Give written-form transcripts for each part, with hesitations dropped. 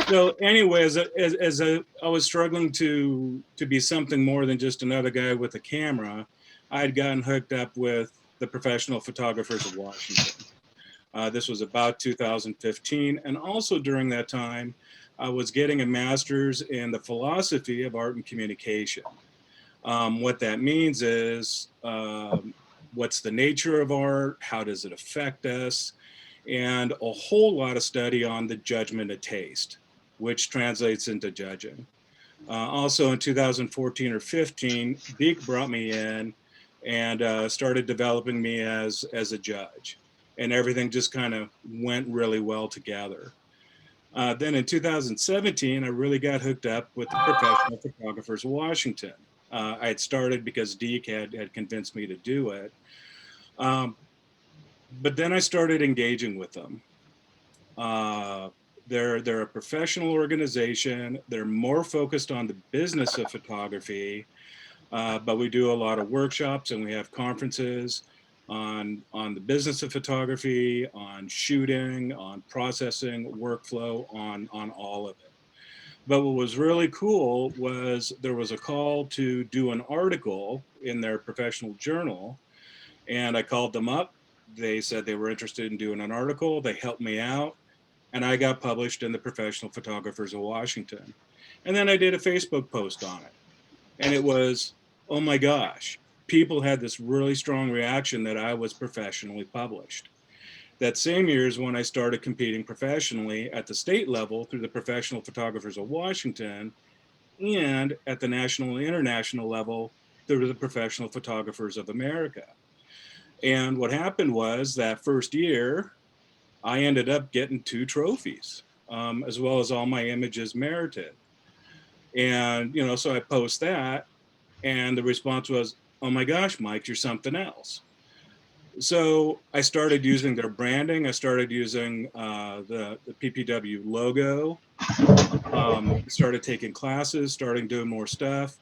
So anyway, I was struggling to be something more than just another guy with a camera, I had gotten hooked up with the Professional Photographers of Washington. This was about 2015, and also during that time, I was getting a master's in the philosophy of art and communication. What that means is what's the nature of art, how does it affect us, and a whole lot of study on the judgment of taste, which translates into judging. Also in 2014 or 15, Beek brought me in and started developing me as a judge. And everything just kind of went really well together. Then in 2017, I really got hooked up with the Professional Photographers of Washington. I had started because Deke had convinced me to do it. Um, but then I started engaging with them. Uh, they're a professional organization. They're more focused on the business of photography, but we do a lot of workshops and we have conferences on the business of photography, on shooting, on processing, workflow, on all of it. But what was really cool was there was a call to do an article in their professional journal, and I called them up. They said they were interested in doing an article. They helped me out, and I got published in the Professional Photographers of Washington. And then I did a Facebook post on it, and it was, oh my gosh, people had this really strong reaction that I was professionally published. That same year is when I started competing professionally at the state level through the Professional Photographers of Washington and at the national and international level through the Professional Photographers of America. And what happened was that first year, I ended up getting two trophies, as well as all my images merited. And, so I post that, and the response was, oh my gosh, Mike, you're something else. So I started using their branding. I started using the PPW logo, started taking classes, starting doing more stuff.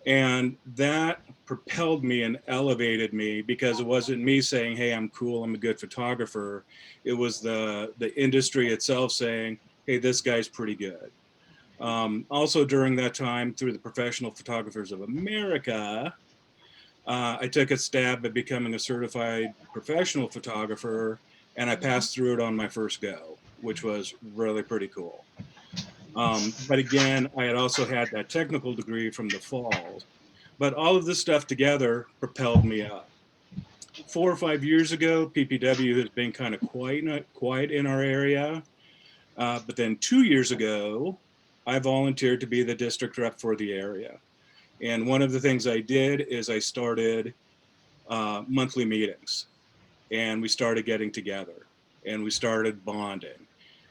And that propelled me and elevated me because it wasn't me saying, hey, I'm cool, I'm a good photographer. It was the industry itself saying, hey, this guy's pretty good. Also during that time, through the Professional Photographers of America, I took a stab at becoming a certified professional photographer, and I passed through it on my first go, which was really pretty cool. But again, I had also had that technical degree from the falls. But all of this stuff together propelled me up. 4 or 5 years ago, PPW has been kind of quiet in our area. But then 2 years ago, I volunteered to be the district rep for the area. And one of the things I did is I started monthly meetings, and we started getting together and we started bonding.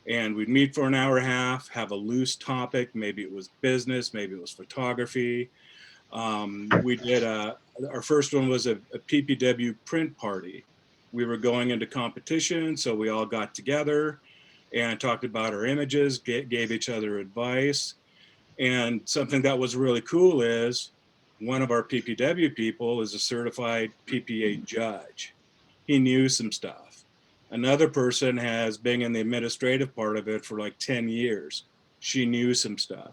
And we'd meet for an hour and a half, have a loose topic. Maybe it was business, maybe it was photography. We did our first one was a PPW print party. We were going into competition, so we all got together and talked about our images, gave each other advice. And something that was really cool is one of our PPW people is a certified PPA judge. He knew some stuff. Another person has been in the administrative part of it for like 10 years. She knew some stuff.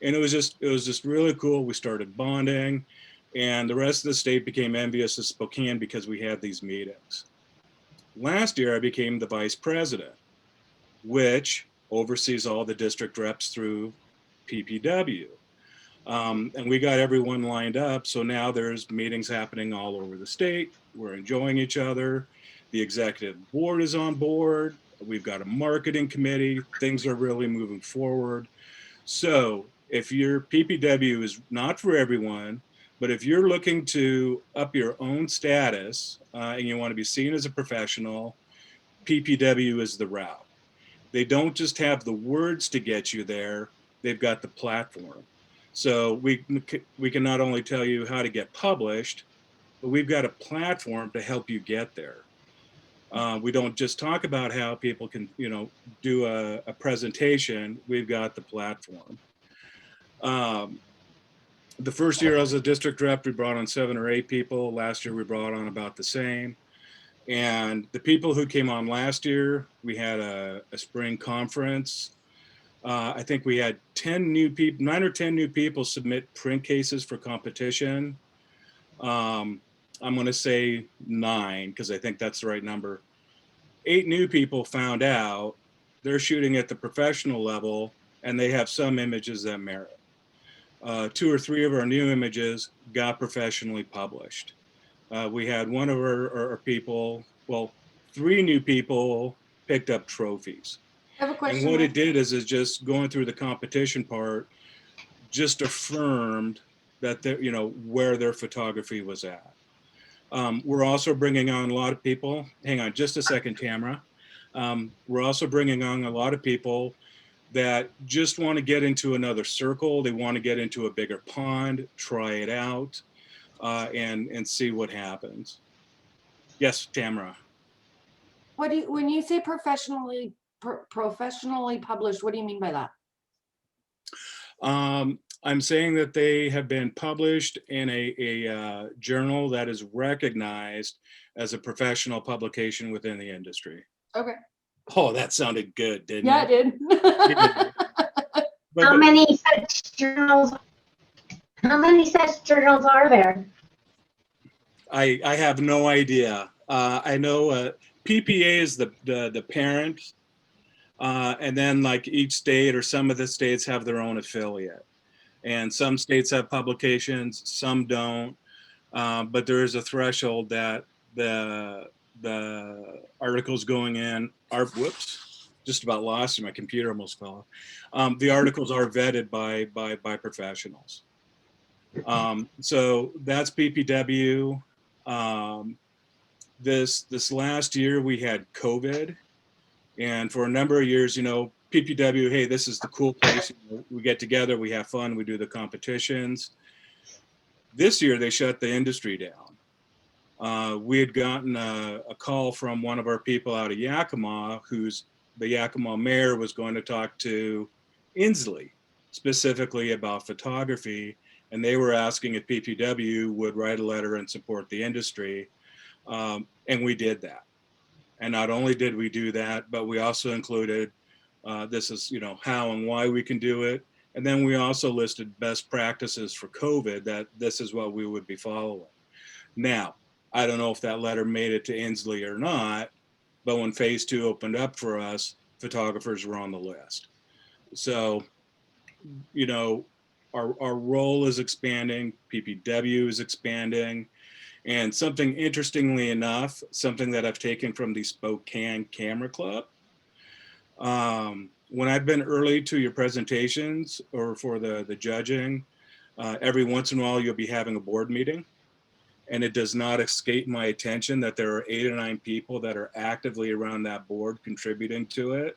And it was just really cool. We started bonding, and the rest of the state became envious of Spokane because we had these meetings. Last year I became the vice president, which oversees all the district reps through PPW. And we got everyone lined up. So now there's meetings happening all over the state. We're enjoying each other. The executive board is on board. We've got a marketing committee. Things are really moving forward. So if your PPW is not for everyone, but if you're looking to up your own status and you want to be seen as a professional, PPW is the route. They don't just have the words to get you there, they've got the platform. So we can not only tell you how to get published, but we've got a platform to help you get there. We don't just talk about how people can, do a presentation. We've got the platform. Um, the first year I was a district rep, we brought on 7 or 8 people. Last year we brought on about the same. And the people who came on last year, we had a spring conference. I think we had 10 new people, 9 or 10 new people submit print cases for competition. I'm going to say 9 because I think that's the right number. 8 new people found out. They're shooting at the professional level, and they have some images that merit. 2 or 3 of our new images got professionally published. We had one of our people, well, 3 new people picked up trophies. I have a And question. what it did is just going through the competition part, just affirmed that they're, where their photography was at. We're also bringing on a lot of people. Hang on just a second, Tamara. We're also bringing on a lot of people that just want to get into another circle. They want to get into a bigger pond, try it out, and see what happens. Yes, Tamara. When you say professionally published, what do you mean by that? I'm saying that they have been published in a journal that is recognized as a professional publication within the industry. Okay. Oh, that sounded good, didn't it? Yeah, it did. How many such journals are there? I have no idea. I know PPA is the parent, and then like each state or some of the states have their own affiliate. And some states have publications, some don't. But there is a threshold that the articles going in are, whoops, just about lost it. My computer almost fell off. The articles are vetted by professionals. So that's PPW. This last year we had COVID, and for a number of years, PPW, hey, this is the cool place. We get together, we have fun, we do the competitions. This year, they shut the industry down. We had gotten a call from one of our people out of Yakima, who's the Yakima mayor was going to talk to Inslee specifically about photography. And they were asking if PPW would write a letter and support the industry. And we did that. And not only did we do that, but we also included this is, how and why we can do it. And then we also listed best practices for COVID, that this is what we would be following. Now, I don't know if that letter made it to Inslee or not, but when phase 2 opened up for us, photographers were on the list. So, our role is expanding, PPW is expanding. And something interestingly enough, something that I've taken from the Spokane Camera Club, when I've been early to your presentations or for the judging, every once in a while you'll be having a board meeting, and it does not escape my attention that there are 8 or 9 people that are actively around that board contributing to it,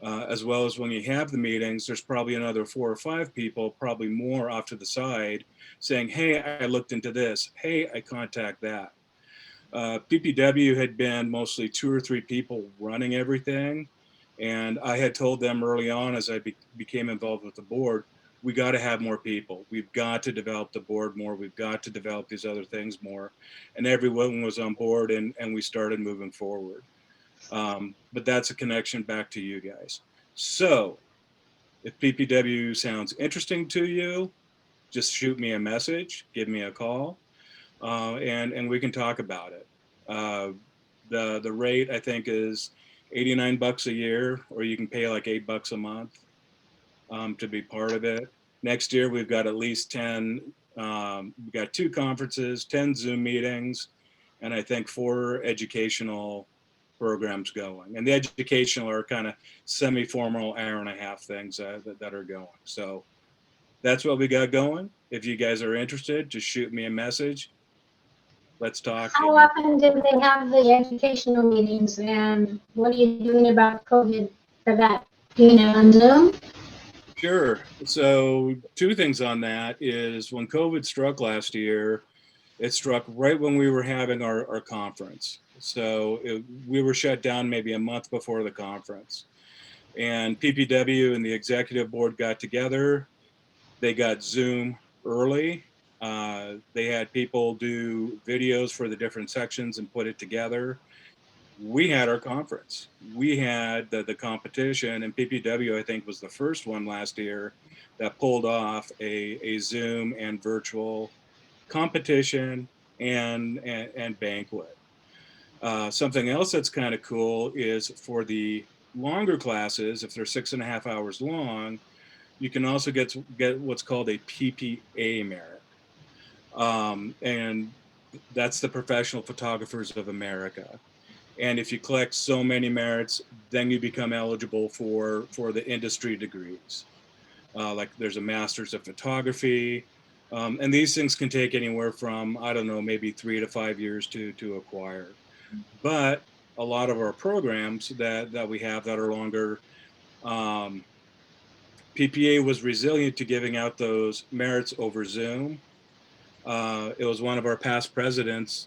as well as when you have the meetings, there's probably another 4 or 5 people, probably more off to the side, saying, hey, I looked into this. Hey, I contact that. PPW had been mostly 2 or 3 people running everything. And I had told them early on as I became involved with the board, we got to have more people. We've got to develop the board more. We've got to develop these other things more. And everyone was on board, and we started moving forward. But that's a connection back to you guys. So if PPW sounds interesting to you, just shoot me a message, give me a call, and we can talk about it. The rate, I think, is $89 a year, or you can pay like $8 a month to be part of it. Next year, we've got at least 10, we've got 2 conferences, 10 Zoom meetings, and I think 4 educational programs going. And the educational are kind of semi-formal hour-and-a-half things that are going. So that's what we got going. If you guys are interested, just shoot me a message. Let's talk. How often do they have the educational meetings, and what are you doing about COVID for that? Do on Zoom? Sure. So 2 things on that is when COVID struck last year, it struck right when we were having our conference. So we were shut down maybe a month before the conference. And PPW and the executive board got together. They got Zoom early. They had people do videos for the different sections and put it together. we had our conference. We had the competition, and PPW, I think, was the first one last year that pulled off a Zoom and virtual competition and banquet. Something else that's kind of cool is for the longer classes, if they're 6.5 hours long, you can also get what's called a PPA merit. And that's the Professional Photographers of America. And if you collect so many merits, then you become eligible for the industry degrees. Like there's a master's of photography. And these things can take anywhere from, I don't know, maybe 3 to 5 years to acquire. But a lot of our programs that we have that are longer, PPA was resilient to giving out those merits over Zoom. It was one of our past presidents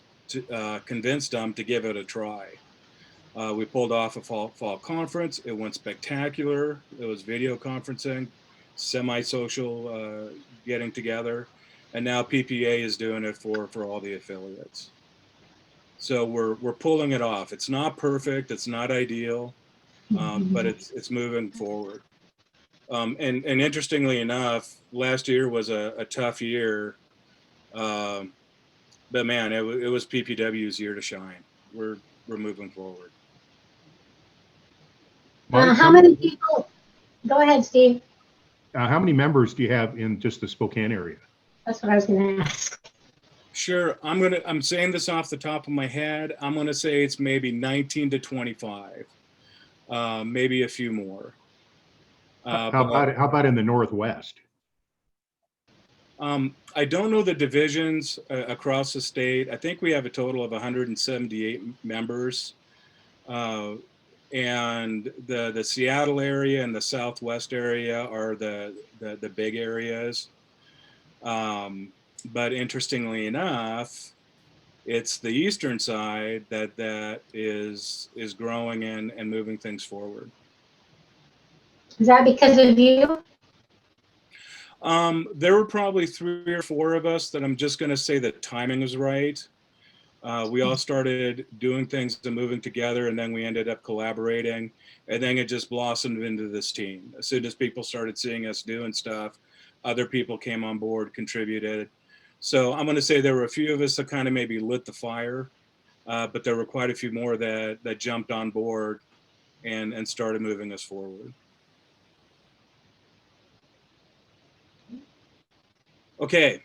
convinced them to give it a try. We pulled off a fall conference. It went spectacular. It was video conferencing, semi-social getting together, and now PPA is doing it for all the affiliates. So we're pulling it off. It's not perfect. It's not ideal, but it's moving forward. And interestingly enough, last year was a tough year. But man, it was PPW's year to shine. We're moving forward. Mike, How many people? Go ahead, Steve. how many members do you have in just the Spokane area? That's what I was going to ask. Sure, I'm saying this off the top of my head. I'm gonna say it's maybe 19 to 25, maybe a few more. How about in the Northwest? I don't know the divisions across the state. I think we have a total of 178 members. And the Seattle area and the Southwest area are the big areas. But interestingly enough, it's the eastern side that is growing and moving things forward. Is that because of you? There were probably 3 or 4 of us that I'm just going to say the timing was right. We all started doing things and moving together, and then we ended up collaborating, and then it just blossomed into this team. As soon as people started seeing us doing stuff, other people came on board, contributed. So I'm going to say there were a few of us that kind of maybe lit the fire, but there were quite a few more that jumped on board and started moving us forward. Okay.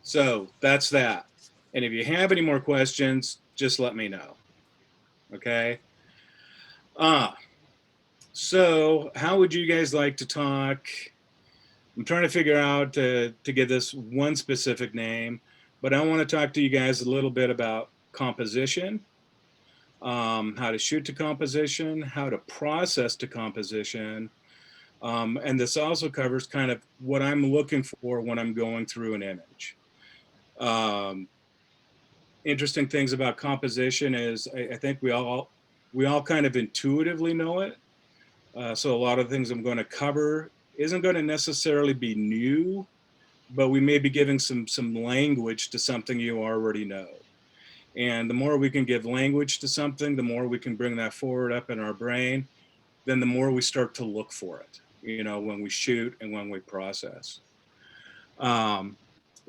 So that's that. And if you have any more questions, just let me know. Okay. So how would you guys like to talk? I'm trying to figure out to get this one specific name, but I want to talk to you guys a little bit about composition, how to shoot to composition, how to process to composition. And this also covers kind of what I'm looking for when I'm going through an image. Interesting things about composition is I think we all kind of intuitively know it. So a lot of things I'm going to cover isn't going to necessarily be new, but we may be giving some language to something you already know. And the more we can give language to something, the more we can bring that forward up in our brain, then the more we start to look for it, you know, when we shoot and when we process.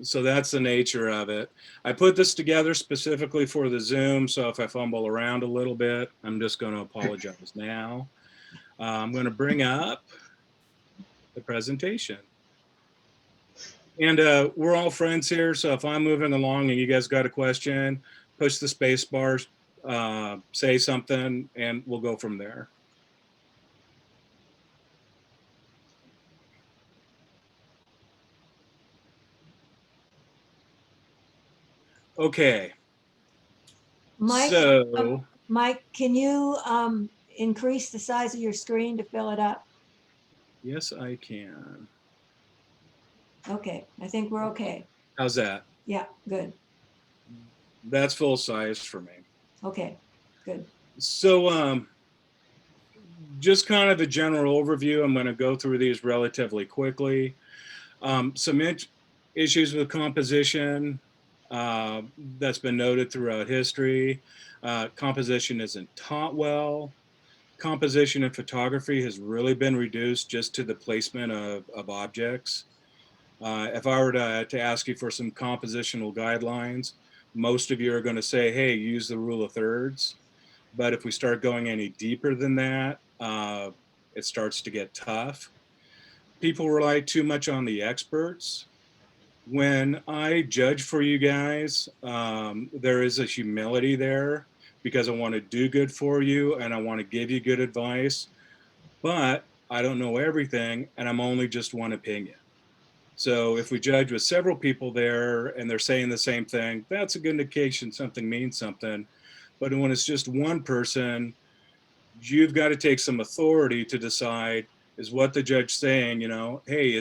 So that's the nature of it. I put this together specifically for the Zoom, so if I fumble around a little bit, I'm just going to apologize now. I'm going to bring up the presentation. And we're all friends here, so if I'm moving along and you guys got a question, push the space bar, say something, and we'll go from there. Okay. Mike, So, Mike, can you increase the size of your screen to fill it up? yes, I can. Okay, I think we're okay. How's that? Yeah, good. That's full size for me. Okay, good. So, just kind of a general overview. I'm going to go through these relatively quickly. Some issues with composition. that's been noted throughout history. Composition isn't taught well. Composition in photography has really been reduced just to the placement of objects. If I were to ask you for some compositional guidelines, most of you are going to say, hey, use the rule of thirds. But if we start going any deeper than that, it starts to get tough. People rely too much on the experts. When I judge for you guys, there is a humility there because I want to do good for you and I want to give you good advice, but I don't know everything and I'm only just one opinion. So if we judge with several people there and they're saying the same thing, that's a good indication something means something. But when it's just one person, you've got to take some authority to decide, is what the judge saying, hey,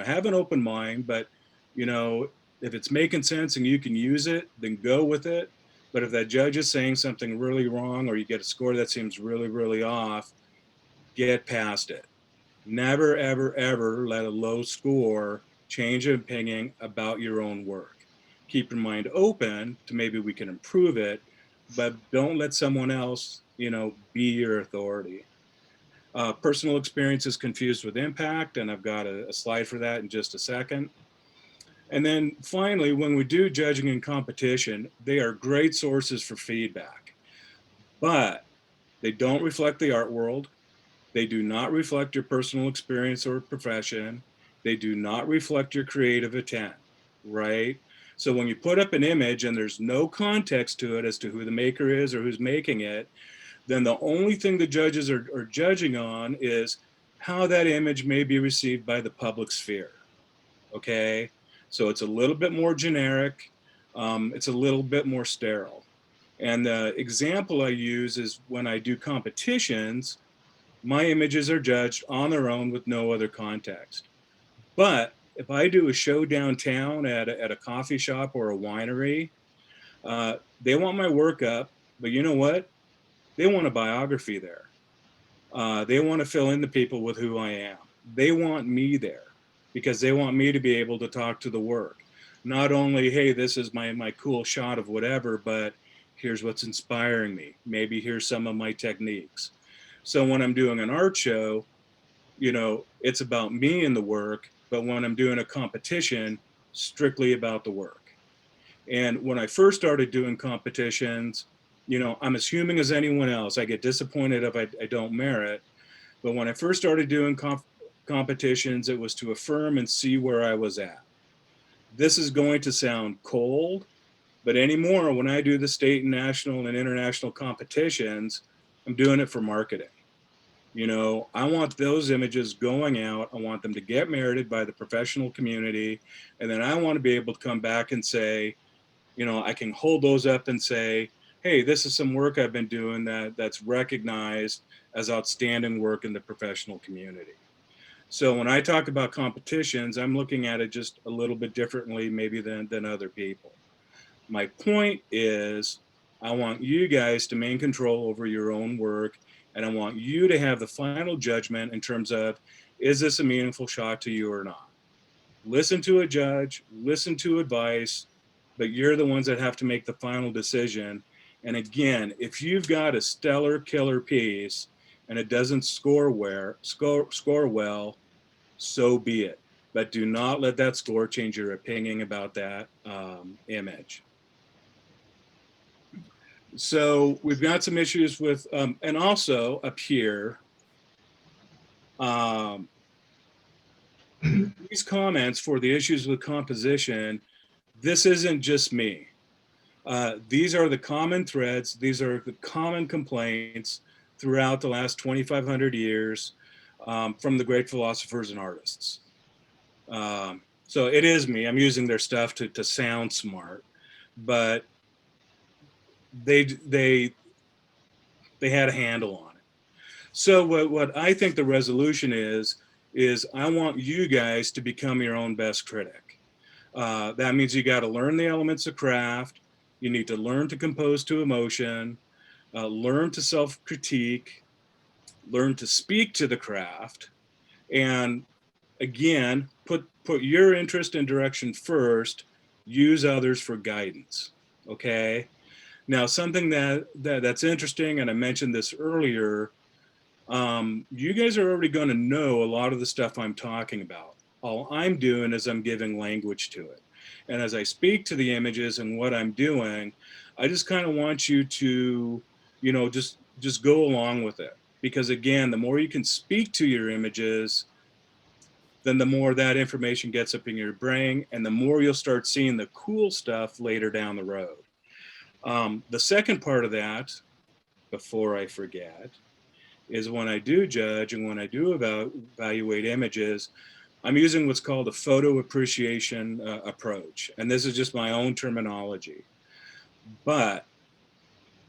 have an open mind, but you know, if it's making sense and you can use it, then go with it. But if that judge is saying something really wrong or you get a score that seems really, really off, get past it. Never, ever, ever let a low score change your opinion about your own work. Keep your mind open to maybe we can improve it, but don't let someone else, be your authority. Personal experience is confused with impact, and I've got a slide for that in just a second. And then finally, when we do judging in competition, they are great sources for feedback, but they don't reflect the art world. They do not reflect your personal experience or profession. They do not reflect your creative intent, right? So when you put up an image and there's no context to it as to who the maker is or who's making it, then the only thing the judges are judging on is how that image may be received by the public sphere, okay? So it's a little bit more generic. It's a little bit more sterile. And the example I use is when I do competitions, my images are judged on their own with no other context. But if I do a show downtown at a coffee shop or a winery, they want my work up, but you know what? They want a biography there. They want to fill in the people with who I am. They want me there because they want me to be able to talk to the work. Not only, hey, this is my cool shot of whatever, but here's what's inspiring me. Maybe here's some of my techniques. So when I'm doing an art show, it's about me and the work, but when I'm doing a competition, strictly about the work. And when I first started doing competitions, I'm as human as anyone else. I get disappointed if I don't merit. But when I first started doing competitions, it was to affirm and see where I was at. This is going to sound cold, but anymore, when I do the state and national and international competitions, I'm doing it for marketing. I want those images going out. I want them to get merited by the professional community. And then I want to be able to come back and say, I can hold those up and say, hey, this is some work I've been doing that's recognized as outstanding work in the professional community. So when I talk about competitions, I'm looking at it just a little bit differently maybe than other people. My point is, I want you guys to maintain control over your own work, and I want you to have the final judgment in terms of, is this a meaningful shot to you or not? Listen to a judge, listen to advice, but you're the ones that have to make the final decision. And again, if you've got a stellar killer piece and it doesn't score well, so be it. But do not let that score change your opinion about that image. So we've got some issues with, and also up here, these comments for the issues with composition, this isn't just me. These are the common threads. These are the common complaints throughout the last 2,500 years from the great philosophers and artists. So it is me. I'm using their stuff to sound smart, but they had a handle on it. So what I think the resolution is I want you guys to become your own best critic. That means you got to learn the elements of craft. You need to learn to compose to emotion, learn to self-critique, learn to speak to the craft, and again, put your interest and direction first, use others for guidance. Okay. Now, something that's interesting, and I mentioned this earlier, you guys are already going to know a lot of the stuff I'm talking about. All I'm doing is I'm giving language to it. And as I speak to the images and what I'm doing, I just kind of want you to, just go along with it. Because again, the more you can speak to your images, then the more that information gets up in your brain, and the more you'll start seeing the cool stuff later down the road. The second part of that, before I forget, is when I do judge and when I do evaluate images, I'm using what's called a photo appreciation approach. And this is just my own terminology. But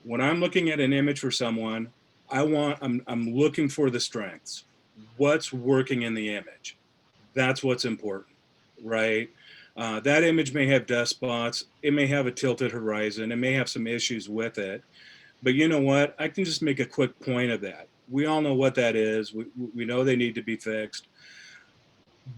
when I'm looking at an image for someone, I'm looking for the strengths. What's working in the image? That's what's important, right? That image may have dust spots. It may have a tilted horizon. It may have some issues with it. But you know what? I can just make a quick point of that. We all know what that is. We know they need to be fixed.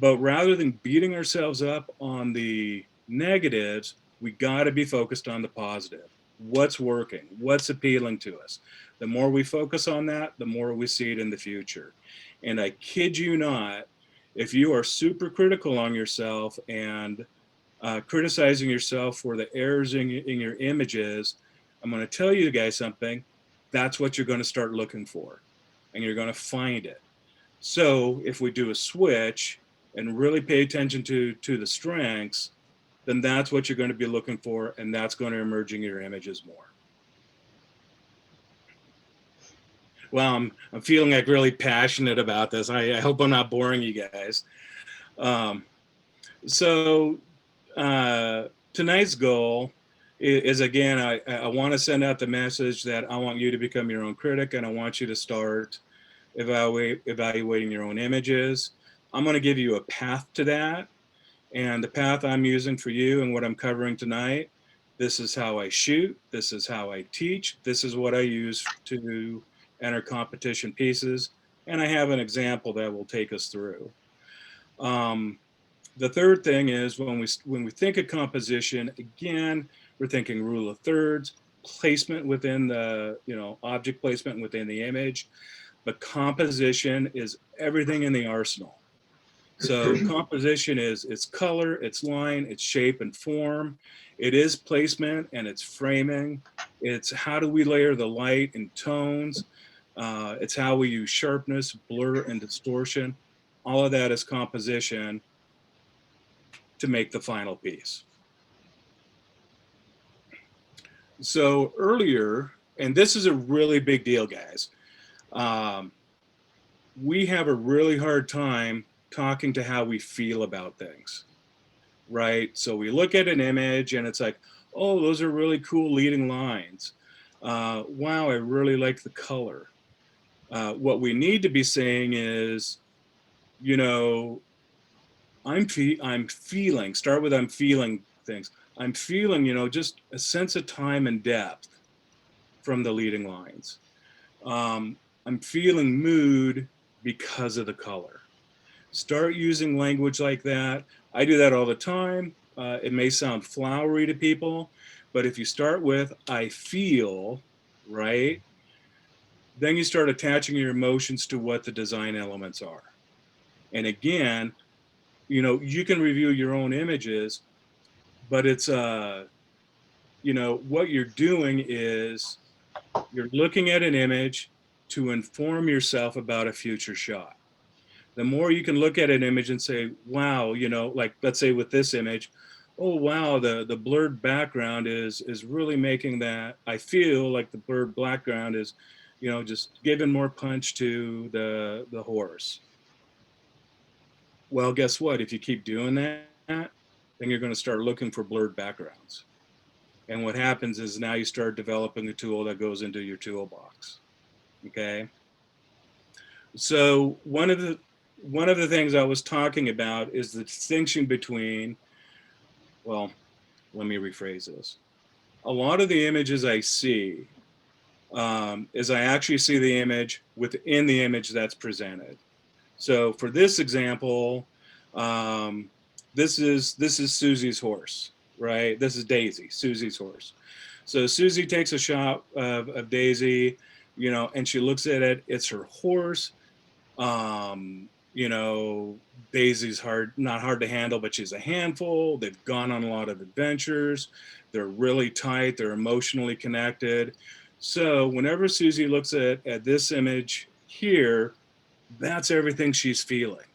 But rather than beating ourselves up on the negatives, we got to be focused on the positive. What's working? What's appealing to us? The more we focus on that, the more we see it in the future. And I kid you not, if you are super critical on yourself and criticizing yourself for the errors in your images, I'm going to tell you guys something. That's what you're going to start looking for, and you're going to find it. So if we do a switch and really pay attention to the strengths, then that's what you're going to be looking for, and that's going to emerge in your images more. Well, I'm feeling like really passionate about this. I hope I'm not boring you guys. So tonight's goal is again, I want to send out the message that I want you to become your own critic, and I want you to start evaluating your own images. I'm going to give you a path to that, and the path I'm using for you and what I'm covering tonight. This is how I shoot. This is how I teach. This is what I use to enter competition pieces, and I have an example that will take us through. The third thing is when we think of composition, again, we're thinking rule of thirds, placement within the, object placement within the image. But composition is everything in the arsenal. So composition is its color, its line, its shape and form. It is placement and it's framing. It's how do we layer the light and tones. It's how we use sharpness, blur, and distortion. All of that is composition to make the final piece. So earlier, and this is a really big deal, guys. We have a really hard time talking to how we feel about things, right? So we look at an image and it's like, oh, those are really cool leading lines. Wow, I really like the color. What we need to be saying is, I'm feeling, start with I'm feeling things. I'm feeling, just a sense of time and depth from the leading lines. I'm feeling mood because of the color. Start using language like that. I do that all the time. It may sound flowery to people, but if you start with I feel, right? Then you start attaching your emotions to what the design elements are. And again, you can review your own images, but it's, what you're doing is you're looking at an image to inform yourself about a future shot. The more you can look at an image and say, wow, like let's say with this image, oh, wow, the blurred background is really making that, I feel like the blurred background is, just giving more punch to the horse. Well, guess what? If you keep doing that, then you're going to start looking for blurred backgrounds. And what happens is now you start developing a tool that goes into your toolbox. Okay. So one of the things I was talking about is the distinction between, well, let me rephrase this. A lot of the images I see is I actually see the image within the image that's presented. So for this example, this is Susie's horse. right? This is Daisy, Susie's horse. So Susie takes a shot of Daisy, you know, and she looks at it. It's her horse. You know, Daisy's not hard to handle, but she's a handful. They've gone on a lot of adventures. They're really tight. They're emotionally connected. So whenever Susie looks at this image here, that's everything she's feeling.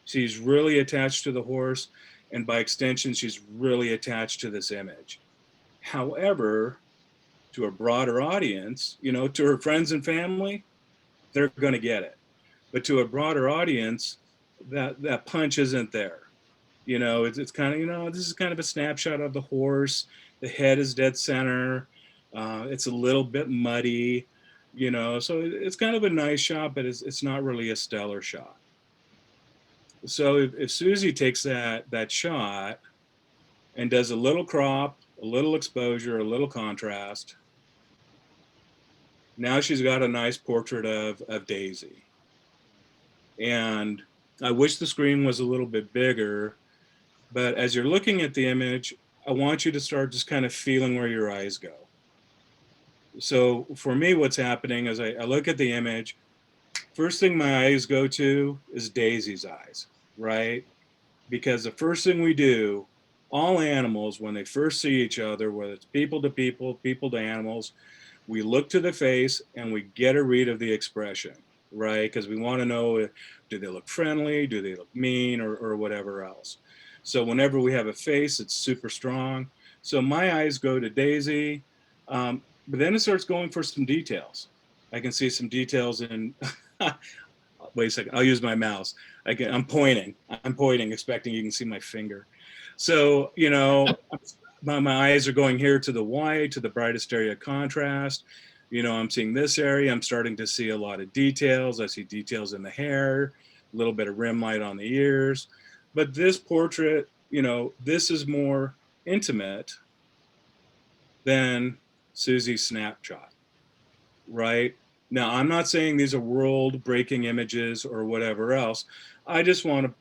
She's really attached to the horse, and by extension, she's really attached to this image. However, to a broader audience, you know, to her friends and family, they're going to get it. But to a broader audience, that punch isn't there. You know, it's kind of, you know, this is kind of a snapshot of the horse. The head is dead center. It's a little bit muddy, you know, so it's kind of a nice shot, but it's not really a stellar shot. So if Susie takes that shot and does a little crop, a little exposure, a little contrast, now she's got a nice portrait of Daisy. And I wish the screen was a little bit bigger, but as you're looking at the image, I want you to start just kind of feeling where your eyes go. So for me, what's happening is I look at the image, first thing my eyes go to is Daisy's eyes, right? Because the first thing we do, all animals, when they first see each other, whether it's people to people, people to animals, we look to the face and we get a read of the expression, right? Because we want to know, do they look friendly? Do they look mean or whatever else? So whenever we have a face, it's super strong. So my eyes go to Daisy, but then it starts going for some details. I can see some details in, wait a second, I'll use my mouse. I'm pointing, expecting you can see my finger. So, you know, my eyes are going here to the white, to the brightest area of contrast. You know, I'm seeing this area. I'm starting to see a lot of details. I see details in the hair, a little bit of rim light on the ears. But this portrait, you know, this is more intimate than Susie's snapshot, right? Now, I'm not saying these are world-breaking images or whatever else. I just want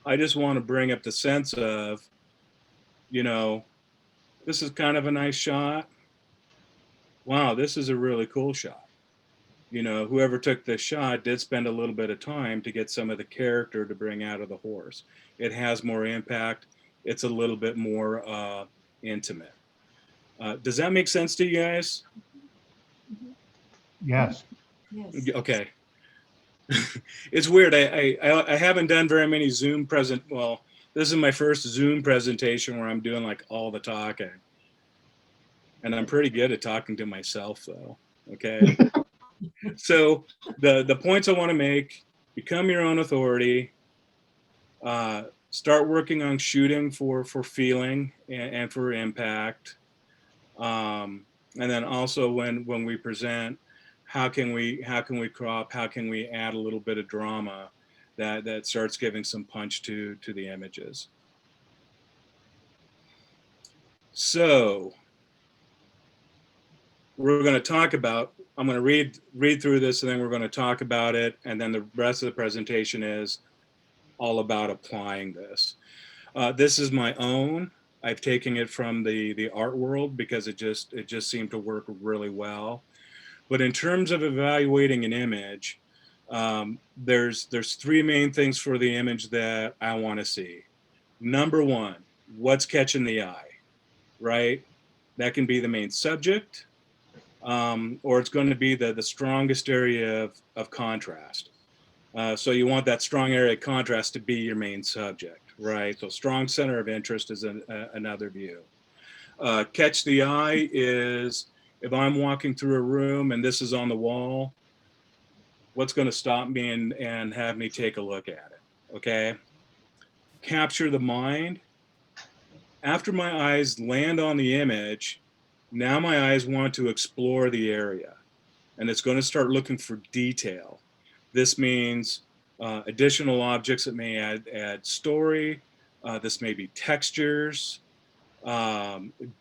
to bring up the sense of, you know, this is kind of a nice shot. Wow, this is a really cool shot. You know, whoever took this shot did spend a little bit of time to get some of the character to bring out of the horse. It has more impact. It's a little bit more intimate. Does that make sense to you guys? Yes. Yes. Okay. It's weird. I haven't done very many Zoom well, this is my first Zoom presentation where I'm doing like all the talking. And I'm pretty good at talking to myself though. Okay. So the points I want to make: become your own authority, start working on shooting for feeling and for impact. And then also when we present, how can we crop, how can we add a little bit of drama that starts giving some punch to the images. So we're going to talk about, I'm going to read through this, and then we're going to talk about it, and then the rest of the presentation is all about applying this. This is my own. I've taken it from the art world because it just seemed to work really well. But in terms of evaluating an image, there's three main things for the image that I want to see. Number one, what's catching the eye, right? That can be the main subject, or it's going to be the strongest area of contrast. So you want that strong area of contrast to be your main subject, right? So strong center of interest is another view. Catch the eye is if I'm walking through a room and this is on the wall, what's going to stop me and have me take a look at it, okay? Capture the mind. After my eyes land on the image, now my eyes want to explore the area, and it's going to start looking for detail. This means additional objects that may add story. This may be textures,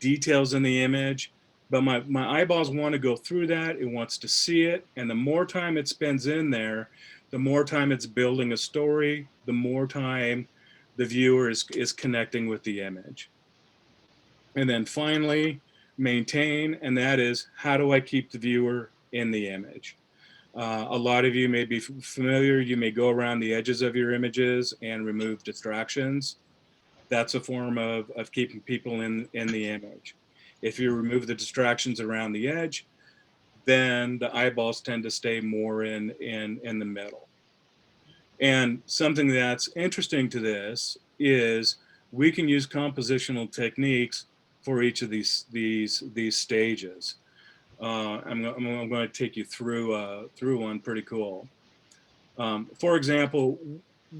details in the image. But my eyeballs want to go through that. It wants to see it. And the more time it spends in there, the more time it's building a story, the more time the viewer is connecting with the image. And then finally, maintain, and that is, how do I keep the viewer in the image? A lot of you may be familiar, you may go around the edges of your images and remove distractions. That's a form of keeping people in the image. If you remove the distractions around the edge, then the eyeballs tend to stay more in the middle. And something that's interesting to this is we can use compositional techniques for each of these stages. I'm going to take you through one pretty cool. For example,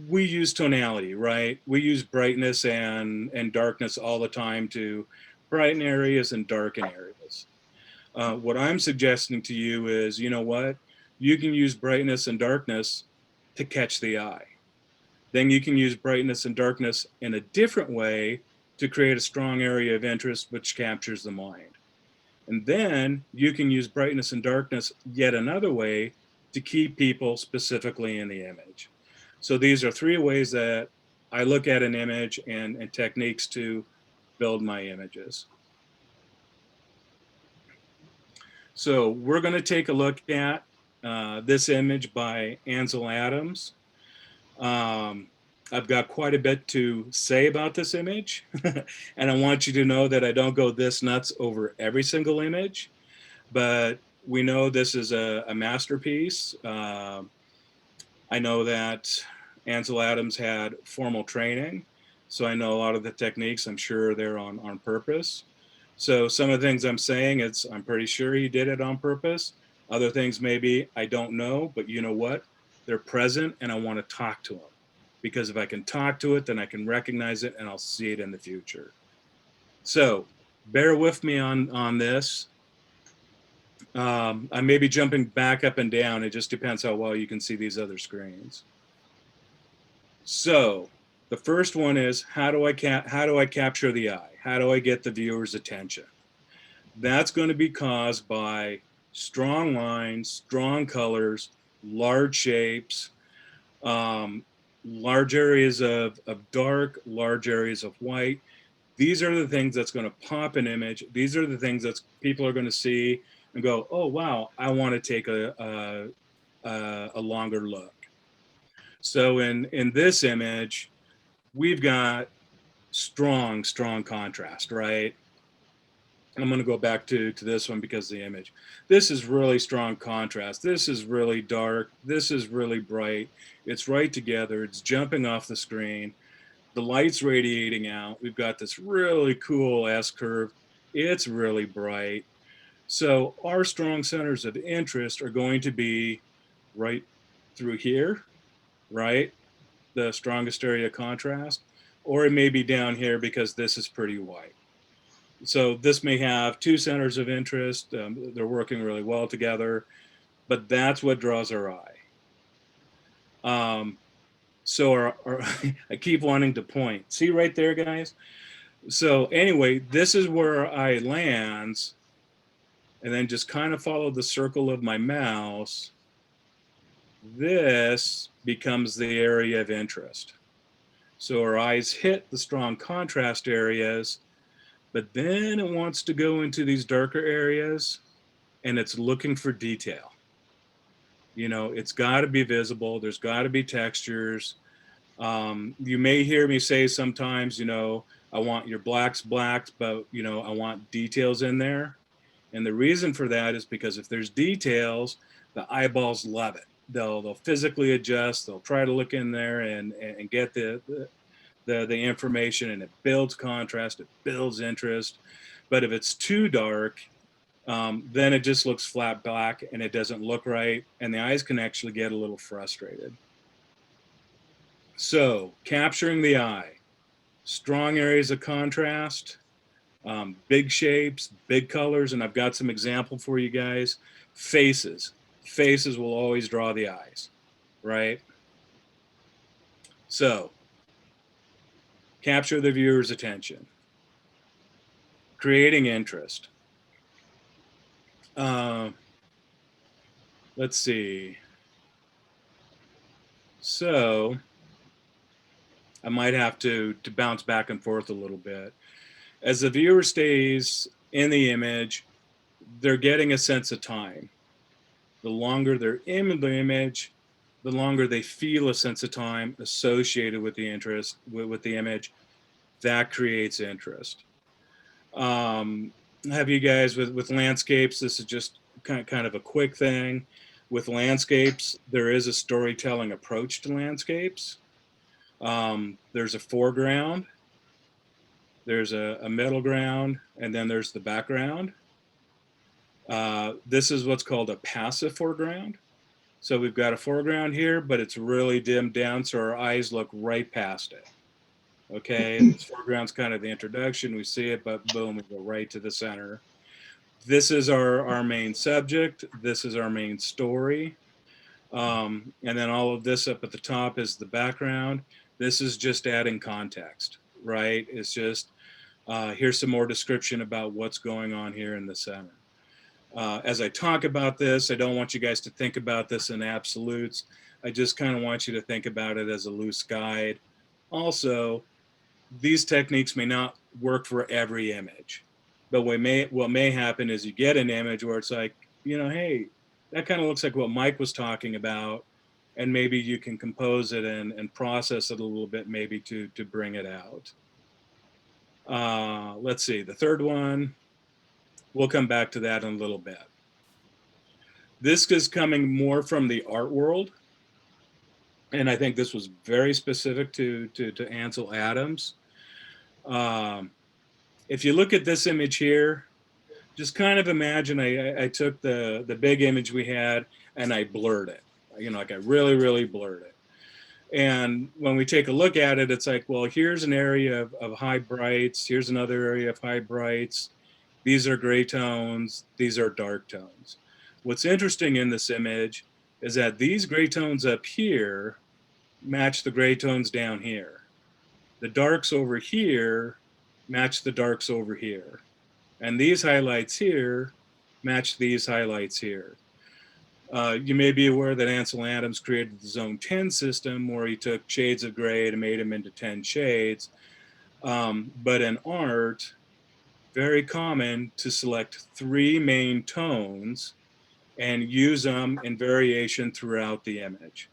we use tonality, right? We use brightness and darkness all the time to brighten areas and darken areas. What I'm suggesting to you is, you know what? You can use brightness and darkness to catch the eye. Then you can use brightness and darkness in a different way to create a strong area of interest which captures the mind. And then you can use brightness and darkness yet another way to keep people specifically in the image. So these are three ways that I look at an image and techniques to build my images. So we're going to take a look at this image by Ansel Adams. I've got quite a bit to say about this image, and I want you to know that I don't go this nuts over every single image, but we know this is a masterpiece. I know that Ansel Adams had formal training, so I know a lot of the techniques. I'm sure they're on purpose. So some of the things I'm saying, I'm pretty sure he did it on purpose. Other things maybe I don't know, but you know what? They're present, and I want to talk to them, because if I can talk to it, then I can recognize it and I'll see it in the future. So bear with me on this. I may be jumping back up and down. It just depends how well you can see these other screens. So the first one is, how do I capture the eye? How do I get the viewer's attention? That's going to be caused by strong lines, strong colors, large shapes, large areas of dark, large areas of white. These are the things that's going to pop an image. These are the things that people are going to see and go, oh, wow, I want to take a longer look. So in this image, we've got strong contrast, right? I'm going to go back to this one because of the image. This is really strong contrast. This is really dark. This is really bright. It's right together. It's jumping off the screen. The light's radiating out. We've got this really cool S-curve. It's really bright. So our strong centers of interest are going to be right through here, right? The strongest area of contrast. Or it may be down here because this is pretty white. So this may have two centers of interest. They're working really well together, but that's what draws our eye. So I keep wanting to point. See right there, guys? So anyway, this is where our eye lands, and then just kind of follow the circle of my mouse. This becomes the area of interest. So our eyes hit the strong contrast areas, but then it wants to go into these darker areas and it's looking for detail. You know, it's got to be visible. There's got to be textures. You may hear me say sometimes, you know, I want your blacks, but, you know, I want details in there. And the reason for that is because if there's details, the eyeballs love it. They'll physically adjust. They'll try to look in there and get the information, and it builds contrast, it builds interest. But if it's too dark, then it just looks flat black and it doesn't look right, and the eyes can actually get a little frustrated. So capturing the eye, strong areas of contrast, big shapes, big colors, and I've got some example for you guys. Faces will always draw the eyes, right? So capture the viewer's attention, creating interest. Let's see. So I might have to bounce back and forth a little bit. As the viewer stays in the image, they're getting a sense of time. The longer they're in the image, the longer they feel a sense of time associated with the interest, with the image. That creates interest. Have you guys with landscapes? This is just kind of a quick thing. With landscapes, there is a storytelling approach to landscapes. There's a foreground, there's a middle ground, and then there's the background. This is what's called a passive foreground. So we've got a foreground here, but it's really dimmed down so our eyes look right past it. Okay, this foreground's kind of the introduction. We see it, but boom, we go right to the center. This is our main subject. This is our main story. And then all of this up at the top is the background. This is just adding context, right? It's just, here's some more description about what's going on here in the center. As I talk about this, I don't want you guys to think about this in absolutes. I just kind of want you to think about it as a loose guide. Also, these techniques may not work for every image, but what may happen is you get an image where it's like, hey, that kind of looks like what Mike was talking about, and maybe you can compose it and process it a little bit, maybe to bring it out. Let's see, the third one, we'll come back to that in a little bit. This is coming more from the art world, and I think this was very specific to Ansel Adams. If you look at this image here, just kind of imagine I took the big image we had and I blurred it. Like I really, really blurred it. And when we take a look at it, it's like, well, here's an area of high brights. Here's another area of high brights. These are gray tones. These are dark tones. What's interesting in this image is that these gray tones up here match the gray tones down here. The darks over here match the darks over here. And these highlights here match these highlights here. You may be aware that Ansel Adams created the Zone 10 system where he took shades of gray and made them into 10 shades. But in art, very common to select 3 main tones and use them in variation throughout the image.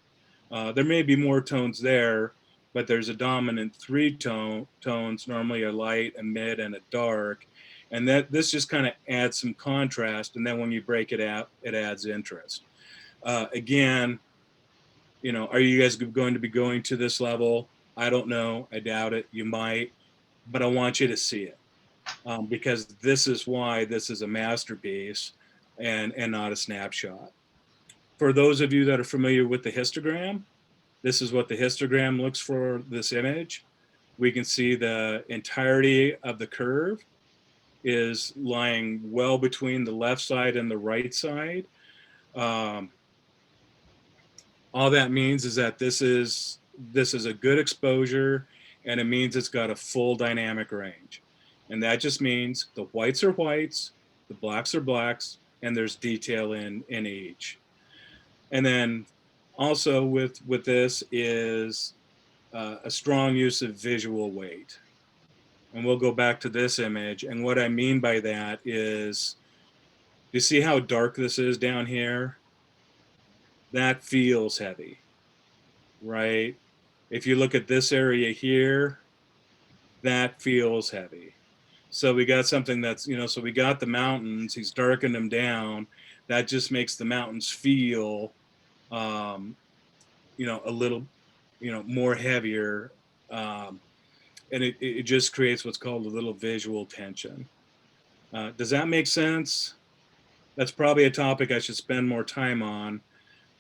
There may be more tones there, but there's a dominant 3 tones, normally a light, a mid, and a dark. And this just kind of adds some contrast. And then when you break it out, it adds interest. Again, are you guys going to be going to this level? I don't know. I doubt it. You might, but I want you to see it because this is why this is a masterpiece and not a snapshot. For those of you that are familiar with the histogram, this is what the histogram looks for this image. We can see the entirety of the curve is lying well between the left side and the right side. All that means is that this is a good exposure, and it means it's got a full dynamic range. And that just means the whites are whites, the blacks are blacks, and there's detail in each. And then also with this is a strong use of visual weight. And we'll go back to this image. And what I mean by that is, you see how dark this is down here? That feels heavy, right? If you look at this area here, that feels heavy. So we got something that's, so we got the mountains, he's darkened them down. That just makes the mountains feel, a little, more heavier. And it just creates what's called a little visual tension. Does that make sense? That's probably a topic I should spend more time on,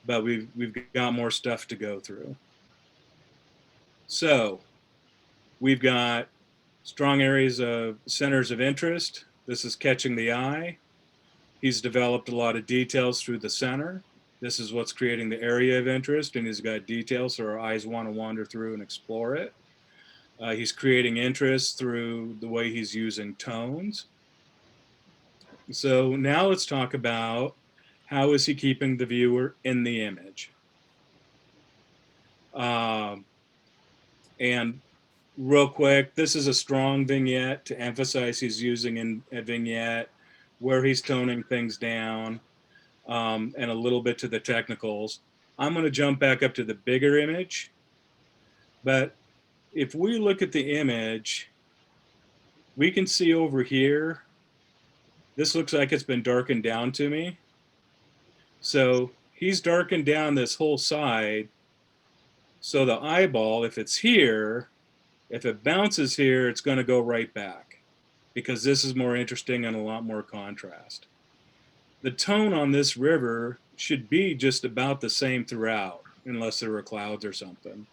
but we've got more stuff to go through. So we've got strong areas of centers of interest. This is catching the eye. He's developed a lot of details through the center. This is what's creating the area of interest, and he's got details so our eyes want to wander through and explore it. He's creating interest through the way he's using tones. So now let's talk about how is he keeping the viewer in the image. And real quick, this is a strong vignette to emphasize he's using in a vignette where he's toning things down, and a little bit to the technicals. I'm going to jump back up to the bigger image. But if we look at the image, we can see over here, this looks like it's been darkened down to me. So he's darkened down this whole side. So the eyeball, if it's here, if it bounces here, it's going to go right back because this is more interesting and a lot more contrast. The tone on this river should be just about the same throughout, unless there were clouds or something.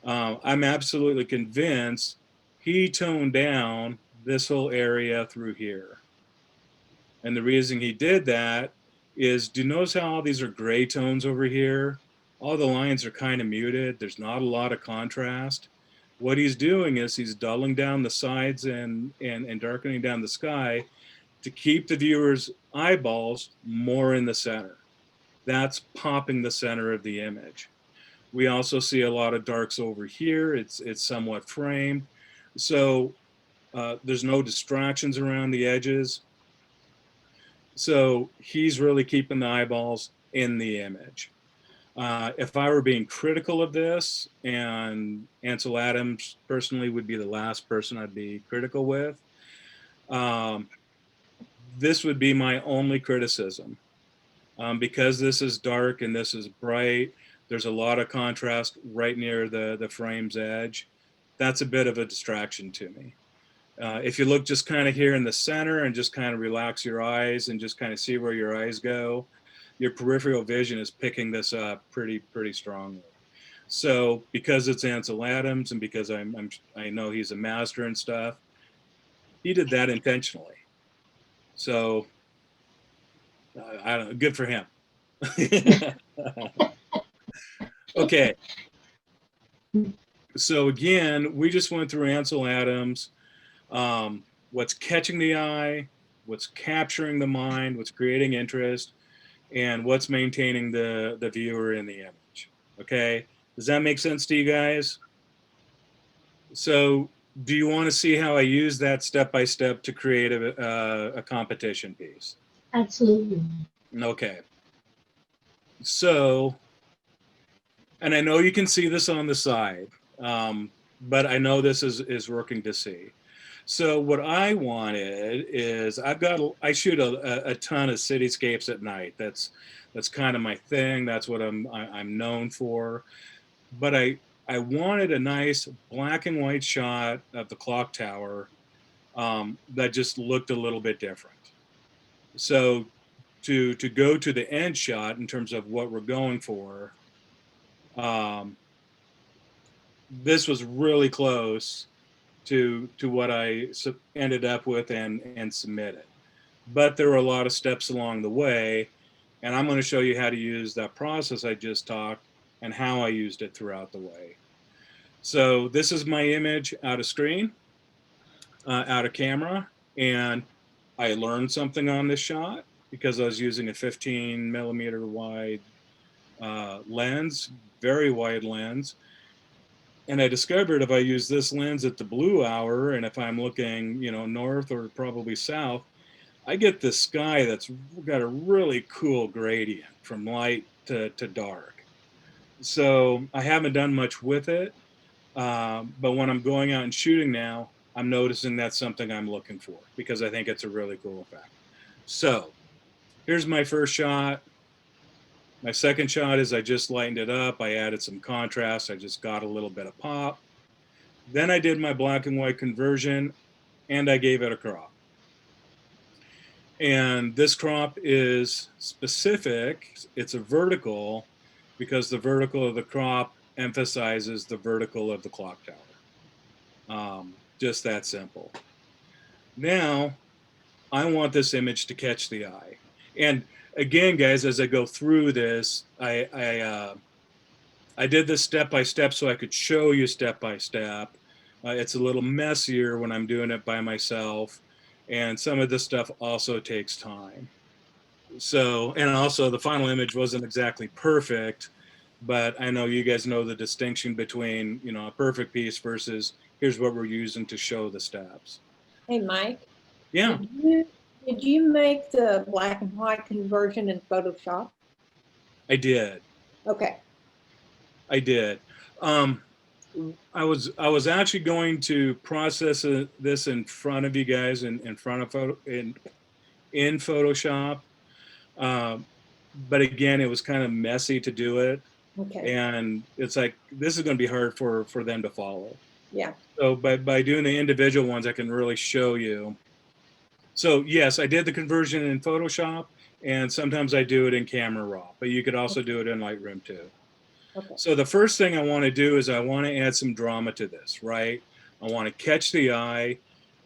I'm absolutely convinced he toned down this whole area through here. And the reason he did that is, do you notice how all these are gray tones over here? All the lines are kind of muted. There's not a lot of contrast. What he's doing is he's dulling down the sides and darkening down the sky to keep the viewer's eyeballs more in the center. That's popping the center of the image. We also see a lot of darks over here. It's somewhat framed. So there's no distractions around the edges. So he's really keeping the eyeballs in the image. If I were being critical of this, and Ansel Adams personally would be the last person I'd be critical with, this would be my only criticism. Because this is dark and this is bright, there's a lot of contrast right near the frame's edge. That's a bit of a distraction to me. If you look just kind of here in the center and just kind of relax your eyes and just kind of see where your eyes go, your peripheral vision is picking this up pretty strongly. So because it's Ansel Adams and because I know he's a master and stuff, he did that intentionally. So I don't know, good for him. Okay. So again, we just went through Ansel Adams, what's catching the eye, what's capturing the mind, what's creating interest, and what's maintaining the viewer in the image. Okay, does that make sense to you guys? So do you want to see how I use that step-by-step to create a competition piece? Absolutely. Okay. So, and I know you can see this on the side, but I know this is working to see. So what I wanted is I shoot a ton of cityscapes at night. That's kind of my thing. That's what I'm known for. But I wanted a nice black and white shot of the clock tower that just looked a little bit different. So to go to the end shot in terms of what we're going for, this was really close to what I ended up with and submitted. But there were a lot of steps along the way, and I'm going to show you how to use that process I just talked and how I used it throughout the way. So this is my image out of screen, out of camera, and I learned something on this shot because I was using a 15 millimeter wide lens, very wide lens. And I discovered if I use this lens at the blue hour, and if I'm looking, north or probably south, I get this sky that's got a really cool gradient from light to dark. So I haven't done much with it, but when I'm going out and shooting now, I'm noticing that's something I'm looking for because I think it's a really cool effect. So here's my first shot. My second shot is I just lightened it up. I added some contrast. I just got a little bit of pop. Then I did my black and white conversion and I gave it a crop. And this crop is specific. It's a vertical because the vertical of the crop emphasizes the vertical of the clock tower. Just that simple. Now, I want this image to catch the eye. And again, guys, as I go through this, I did this step by step so I could show you step by step. It's a little messier when I'm doing it by myself, and some of this stuff also takes time. So, and also the final image wasn't exactly perfect, but I know you guys know the distinction between, a perfect piece versus here's what we're using to show the steps. Hey, Mike, Yeah, did you make the black and white conversion in Photoshop? I did. Okay. I did. I was actually going to process this in front of you guys in front of in Photoshop, but again, it was kind of messy to do it, Okay. and it's like this is going to be hard for them to follow. Yeah. So by doing the individual ones, I can really show you. So yes, I did the conversion in Photoshop, and sometimes I do it in Camera Raw, but you could also do it in Lightroom too. Okay. So the first thing I want to do is I want to add some drama to this, right? I want to catch the eye.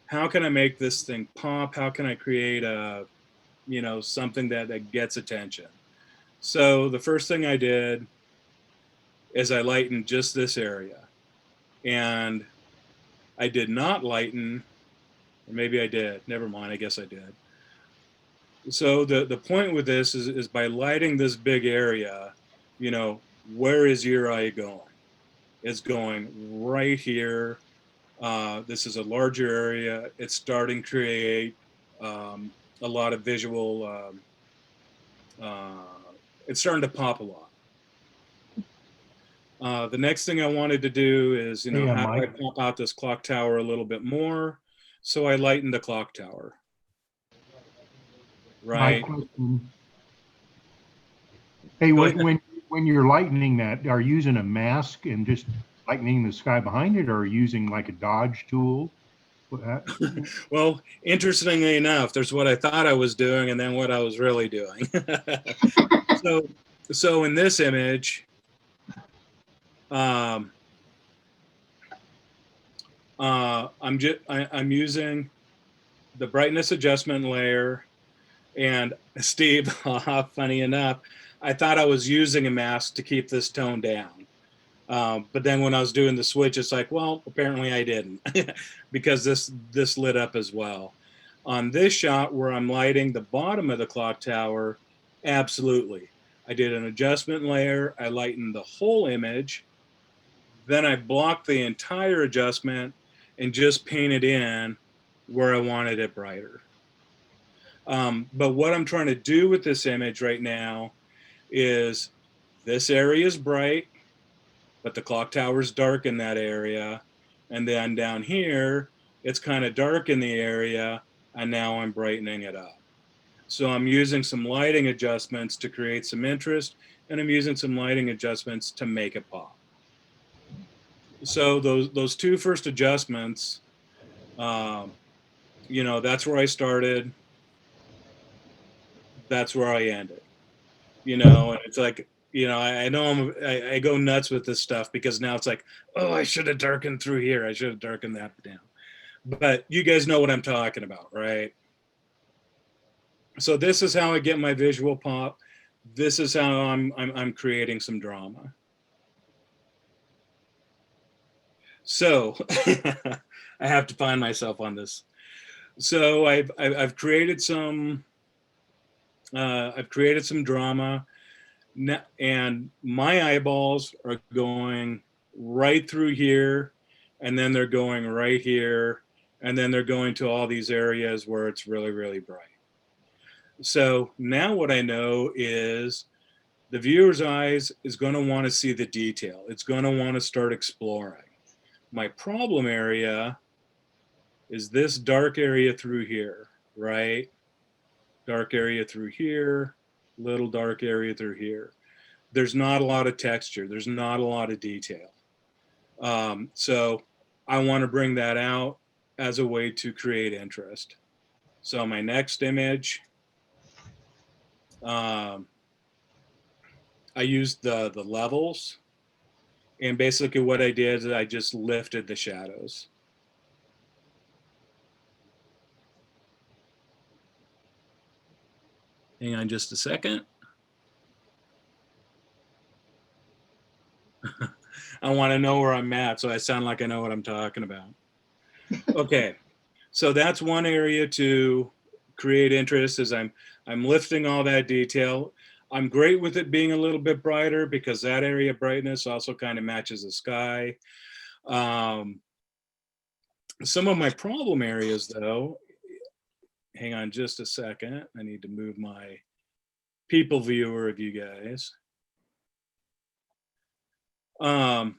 How can I make this thing pop? How can I create a, something that gets attention? So the first thing I did is I lightened just this area. And I did not lighten, or maybe I did. Never mind, I guess I did. So the point with this is by lighting this big area, where is your eye going? It's going right here. This is a larger area. It's starting to create a lot of visual. It's starting to pop a lot. The next thing I wanted to do is, Hey, how do I Mike. pop out this clock tower a little bit more? So I lightened the clock tower. My Right. question. Hey, Go when you're lightening that, are you using a mask and just lightening the sky behind it, or are you using like a dodge tool? Well, interestingly enough, there's what I thought I was doing and then what I was really doing. so in this image, I'm using the brightness adjustment layer, and Steve, funny enough, I thought I was using a mask to keep this tone down. But then when I was doing the switch, it's like, well, apparently I didn't because this lit up as well. On this shot where I'm lighting the bottom of the clock tower, absolutely. I did an adjustment layer. I lightened the whole image. Then I blocked the entire adjustment and just painted in where I wanted it brighter. But what I'm trying to do with this image right now is this area is bright, but the clock tower is dark in that area. And then down here, it's kind of dark in the area, and now I'm brightening it up. So I'm using some lighting adjustments to create some interest, and I'm using some lighting adjustments to make it pop. So those two first adjustments, that's where I started. That's where I ended. And it's like, I know I go nuts with this stuff because now it's like, oh, I should have darkened through here. I should have darkened that down. But you guys know what I'm talking about, right? So this is how I get my visual pop. This is how I'm creating some drama. So I have to find myself on this. So I've created some drama. And my eyeballs are going right through here, and then they're going right here, and then they're going to all these areas where it's really, really bright. So now what I know is the viewer's eyes is going to want to see the detail. It's going to want to start exploring. My problem area is this dark area through here, right? Dark area through here, little dark area through here. There's not a lot of texture. There's not a lot of detail. So I want to bring that out as a way to create interest. So my next image, I used the levels, and basically what I did is I just lifted the shadows. Hang on just a second. I want to know where I'm at, so I sound like I know what I'm talking about. Okay, so that's one area to create interest, is I'm lifting all that detail. I'm great with it being a little bit brighter because that area brightness also kind of matches the sky. Some of my problem areas though, hang on just a second. I need to move my people viewer of you guys. I've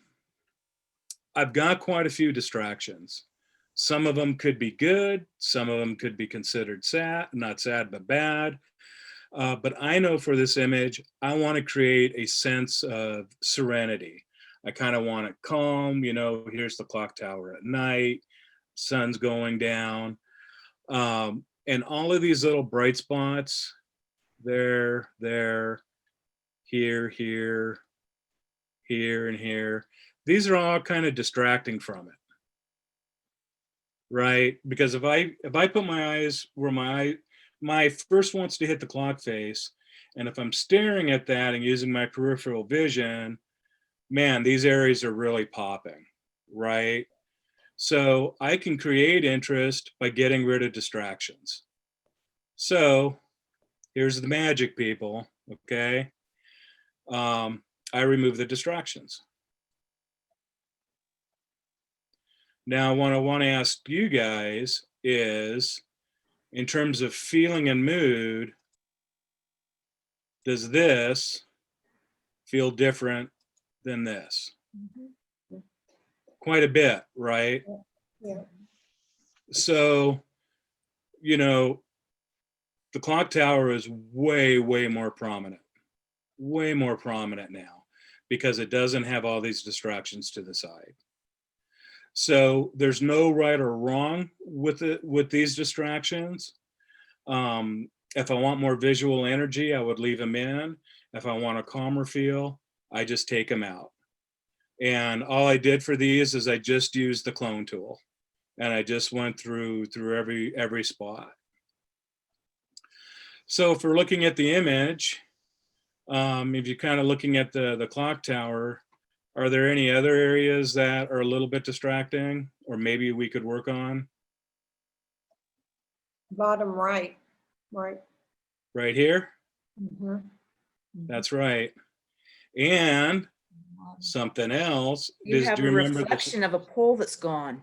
got quite a few distractions. Some of them could be good. Some of them could be considered sad, not sad, but bad. But I know for this image, I want to create a sense of serenity. I kind of want it calm, you know, here's the clock tower at night, sun's going down. And all of these little bright spots, there, here, here, here, and here. These are all kind of distracting from it, right? Because if I put my eyes where my first wants to hit the clock face, and if I'm staring at that and using my peripheral vision, man, these areas are really popping, right? So I can create interest by getting rid of distractions. So here's the magic, people, okay? I remove the distractions. Now, what I want to ask you guys is, in terms of feeling and mood, does this feel different than this? Quite a bit, right? Yeah. So, you know, the clock tower is way more prominent now, because it doesn't have all these distractions to the side. So there's no right or wrong with it, with these distractions. If I want more visual energy, I would leave them in. If I want a calmer feel, I just take them out. And all I did for these is I just used the clone tool, and I just went through every spot. So if we're looking at the image, if you're kind of looking at the clock tower, are there any other areas that are a little bit distracting, or maybe we could work on? Bottom right. Right here? Mhm. That's right. And something else. You have Do a you remember reflection of a pole that's gone.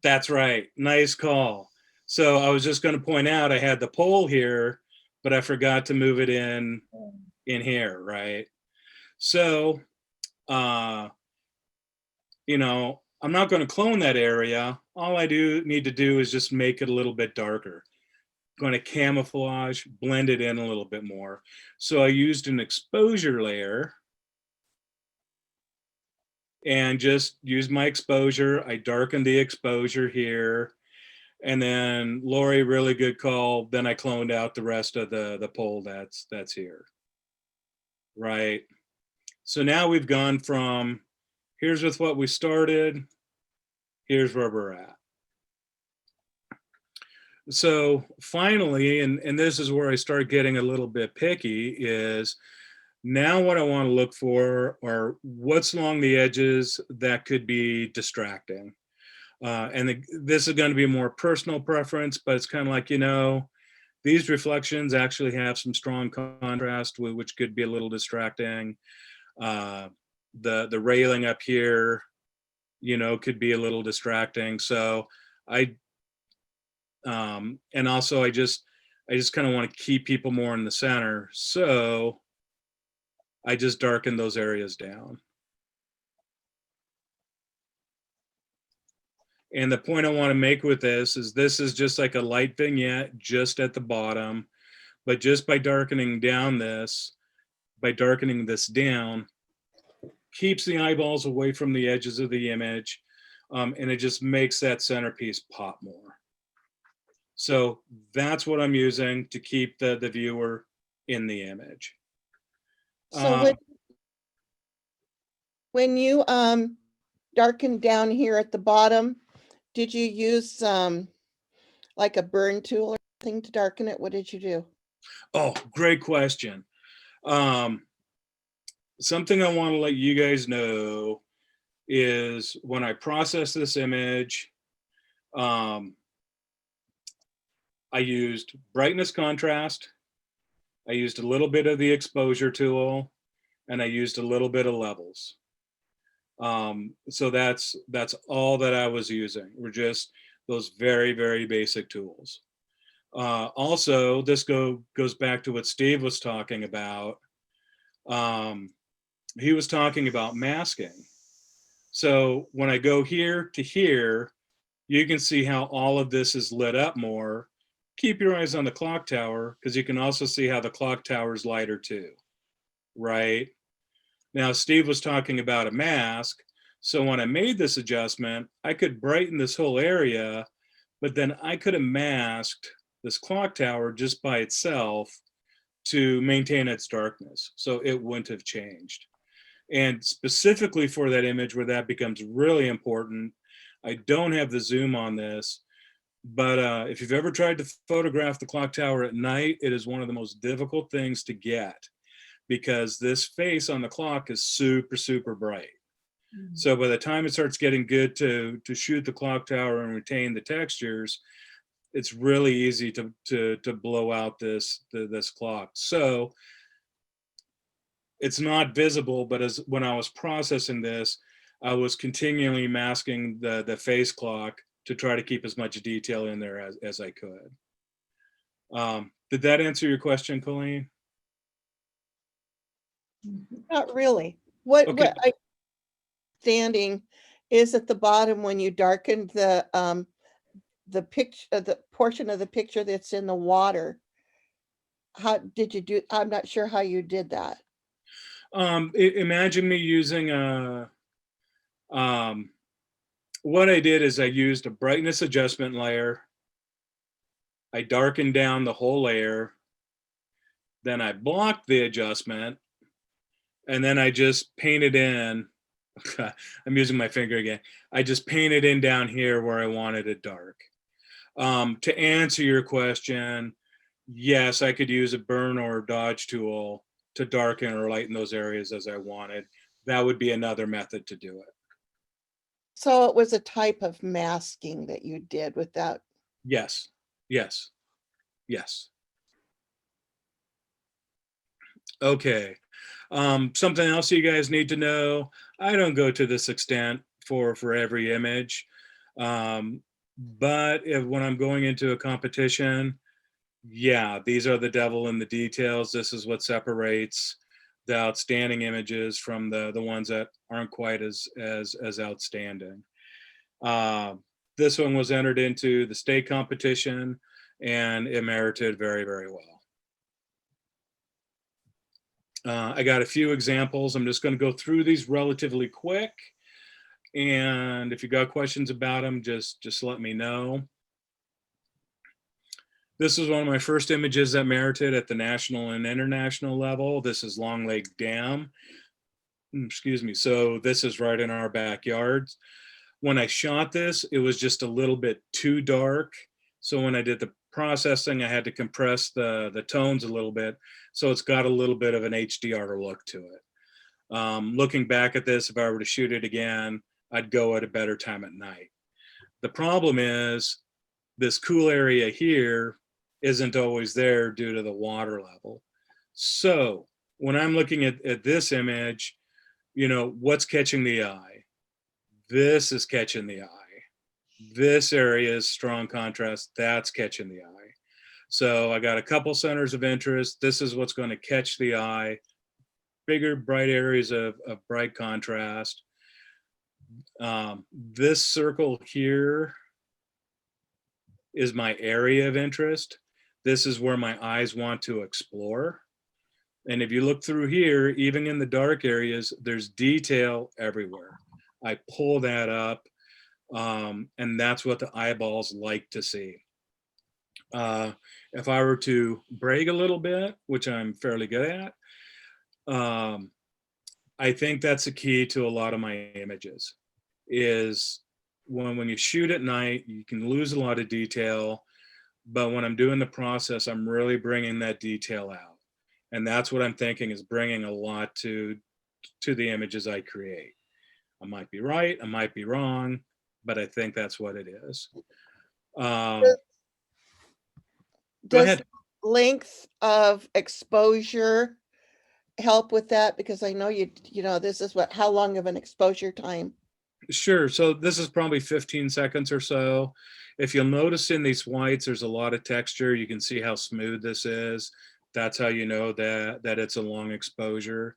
That's right. Nice call. So I was just going to point out I had the pole here, but I forgot to move it in here, right? So, you know, I'm not going to clone that area. All I need to do is just make it a little bit darker. Going to camouflage, blend it in a little bit more. So I used an exposure layer and just used my exposure. I darkened the exposure here. And then Lori, really good call. Then I cloned out the rest of the pole that's here. Right. So now we've gone from here's with what we started, here's where we're at. So finally, and this is where I start getting a little bit picky, is now what I want to look for are what's along the edges that could be distracting. This is going to be a more personal preference, but it's kind of like, you know, these reflections actually have some strong contrast, which could be a little distracting. The railing up here, you know, could be a little distracting. So and also I just kind of want to keep people more in the center. So I just darken those areas down. And the point I want to make with this is just like a light vignette just at the bottom, but just by darkening this down, keeps the eyeballs away from the edges of the image, and it just makes that centerpiece pop more. So that's what I'm using to keep the viewer in the image. So when you darkened down here at the bottom, did you use like a burn tool or anything to darken it? What did you do? Oh, great question. Something I want to let you guys know is when I process this image, I used brightness contrast, I used a little bit of the exposure tool, and I used a little bit of levels. So that's all that I was using. Were just those very, very basic tools. Also, this goes back to what Steve was talking about. He was talking about masking. So when I go here to here, you can see how all of this is lit up more. Keep your eyes on the clock tower because you can also see how the clock tower is lighter too, right? Now, Steve was talking about a mask. So when I made this adjustment, I could brighten this whole area, but then I could have masked this clock tower just by itself to maintain its darkness. So it wouldn't have changed. And specifically for that image where that becomes really important, I don't have the zoom on this, but if you've ever tried to photograph the clock tower at night, it is one of the most difficult things to get because this face on the clock is super, super bright. So by the time it starts getting good to shoot the clock tower and retain the textures, it's really easy to blow out this clock. So it's not visible, but as when I was processing this, I was continually masking the face clock to try to keep as much detail in there as I could. Did that answer your question, Colleen? Not really. What Okay. what I standing is at the bottom when you darkened the picture, the portion of the picture that's in the water. How did you do? I'm not sure how you did that. Imagine me using what I did is I used a brightness adjustment layer. I darkened down the whole layer. Then I blocked the adjustment. And then I just painted in. I'm using my finger again. I just painted in down here where I wanted it dark. To answer your question, yes, I could use a burn or dodge tool to darken or lighten those areas as I wanted. That would be another method to do it. So it was a type of masking that you did without. Yes, yes, yes. Okay. Something else you guys need to know. I don't go to this extent for every image. But when I'm going into a competition, yeah, these are the devil in the details. This is what separates the outstanding images from the ones that aren't quite as outstanding. This one was entered into the state competition and it merited very, very well. I got a few examples. I'm just going to go through these relatively quick. And if you got questions about them, just let me know. This is one of my first images that merited at the national and international level. This is Long Lake Dam. Excuse me. So this is right in our backyard. When I shot this, it was just a little bit too dark. So when I did the processing, I had to compress the tones a little bit. So it's got a little bit of an HDR look to it. Looking back at this, if I were to shoot it again, I'd go at a better time at night. The problem is this cool area here isn't always there due to the water level. So when I'm looking at this image, you know, what's catching the eye? This is catching the eye. This area is strong contrast, that's catching the eye. So I got a couple centers of interest. This is what's going to catch the eye. Bigger, bright areas of bright contrast. This circle here is my area of interest. This is where my eyes want to explore. And if you look through here, even in the dark areas, there's detail everywhere. I pull that up, and that's what the eyeballs like to see. If I were to brag a little bit, which I'm fairly good at, I think that's the key to a lot of my images is when you shoot at night, you can lose a lot of detail, but when I'm doing the process, I'm really bringing that detail out. And that's what I'm thinking is bringing a lot to the images I create. I might be right, I might be wrong, but I think that's what it is. Go Does ahead. length of exposure help with that? Because I know you know, this is how long of an exposure time? Sure. So this is probably 15 seconds or so. If you'll notice in these whites, there's a lot of texture. You can see how smooth this is. That's how you know that it's a long exposure.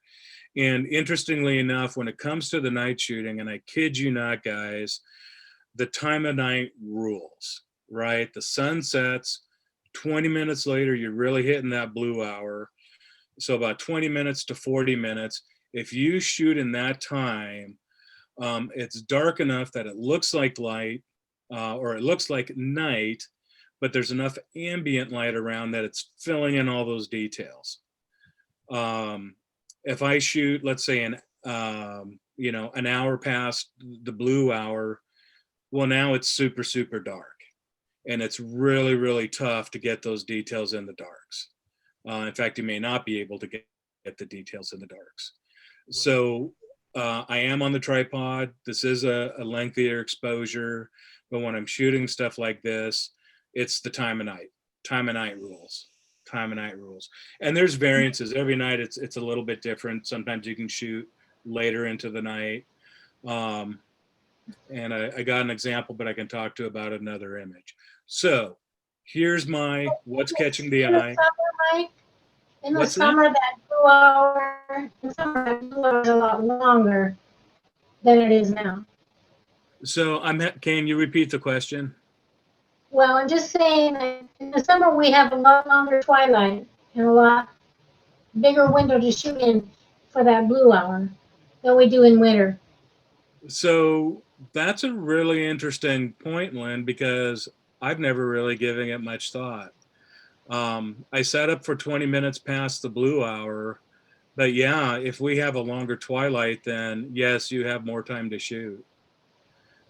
And interestingly enough, when it comes to the night shooting, and I kid you not, guys, the time of night rules, right? The sun sets, 20 minutes later, you're really hitting that blue hour. So about 20 minutes to 40 minutes. If you shoot in that time, it's dark enough that it looks like light, or it looks like night, but there's enough ambient light around that it's filling in all those details. If I shoot, let's say an hour past the blue hour, well, now it's super, super dark, and it's really, really tough to get those details in the darks. In fact, you may not be able to get the details in the darks. So I am on the tripod. This is a lengthier exposure, but when I'm shooting stuff like this, it's the time of night. Time of night rules. Time of night rules. And there's variances. Every night it's a little bit different. Sometimes you can shoot later into the night. And I got an example, but I can talk to about another image. So here's my what's catching the In the eye. summer, Mike, in the What's that? summer, that 2 hour, in the summer, that 2 hour is a lot longer than it is now. So can you repeat the question? Well, I'm just saying that in the summer, we have a lot longer twilight and a lot bigger window to shoot in for that blue hour than we do in winter. So that's a really interesting point, Lynn, because I've never really given it much thought. I set up for 20 minutes past the blue hour, but yeah, if we have a longer twilight, then yes, you have more time to shoot.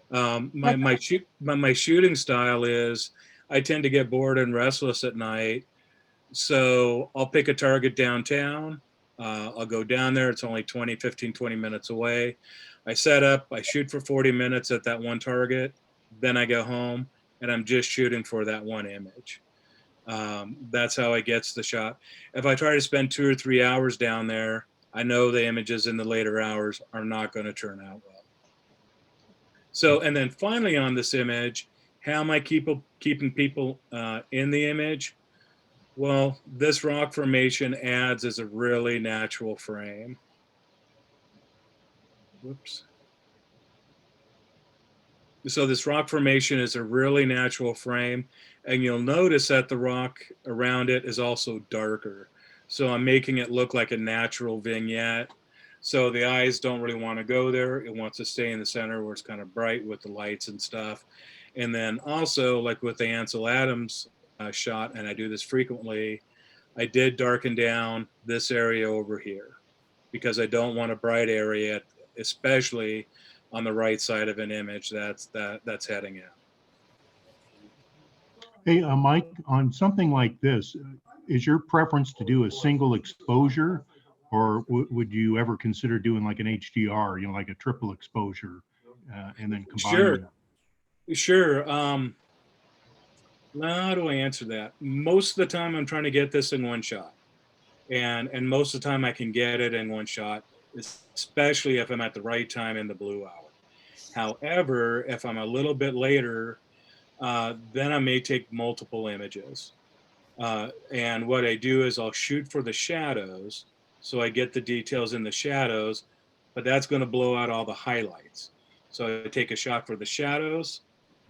My shooting style is I tend to get bored and restless at night, so I'll pick a target downtown. I'll go down there. It's only 15, 20 minutes away. I set up, I shoot for 40 minutes at that one target. Then I go home and I'm just shooting for that one image. That's how I gets the shot. If I try to spend 2 or 3 hours down there, I know the images in the later hours are not going to turn out well. So, and then finally on this image, how am I keeping people in the image? Well, this rock formation adds as a really natural frame. Whoops. So this rock formation is a really natural frame, and you'll notice that the rock around it is also darker. So I'm making it look like a natural vignette. So the eyes don't really want to go there. It wants to stay in the center where it's kind of bright with the lights and stuff. And then also, like with the Ansel Adams shot, and I do this frequently, I did darken down this area over here because I don't want a bright area, especially on the right side of an image that's heading out. Hey, Mike, on something like this, is your preference to do a single exposure, or would you ever consider doing like an HDR, like a triple exposure, and then combining? Sure. How do I answer that? Most of the time I'm trying to get this in one shot. And most of the time I can get it in one shot, especially if I'm at the right time in the blue hour. However, if I'm a little bit later, then I may take multiple images. And what I do is I'll shoot for the shadows, so I get the details in the shadows, but that's going to blow out all the highlights. So I take a shot for the shadows,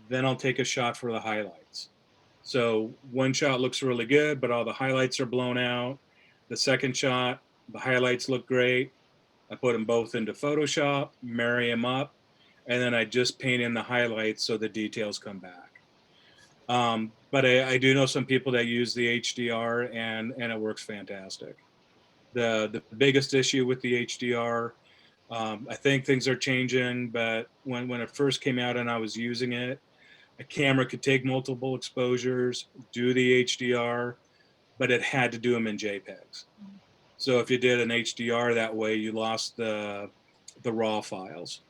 then I'll take a shot for the highlights. So one shot looks really good, but all the highlights are blown out. The second shot, the highlights look great. I put them both into Photoshop, marry them up, and then I just paint in the highlights so the details come back. But I do know some people that use the HDR and it works fantastic. The biggest issue with the HDR, I think things are changing, but when it first came out and I was using it, a camera could take multiple exposures, do the HDR, but it had to do them in JPEGs. So if you did an HDR that way, you lost the raw files.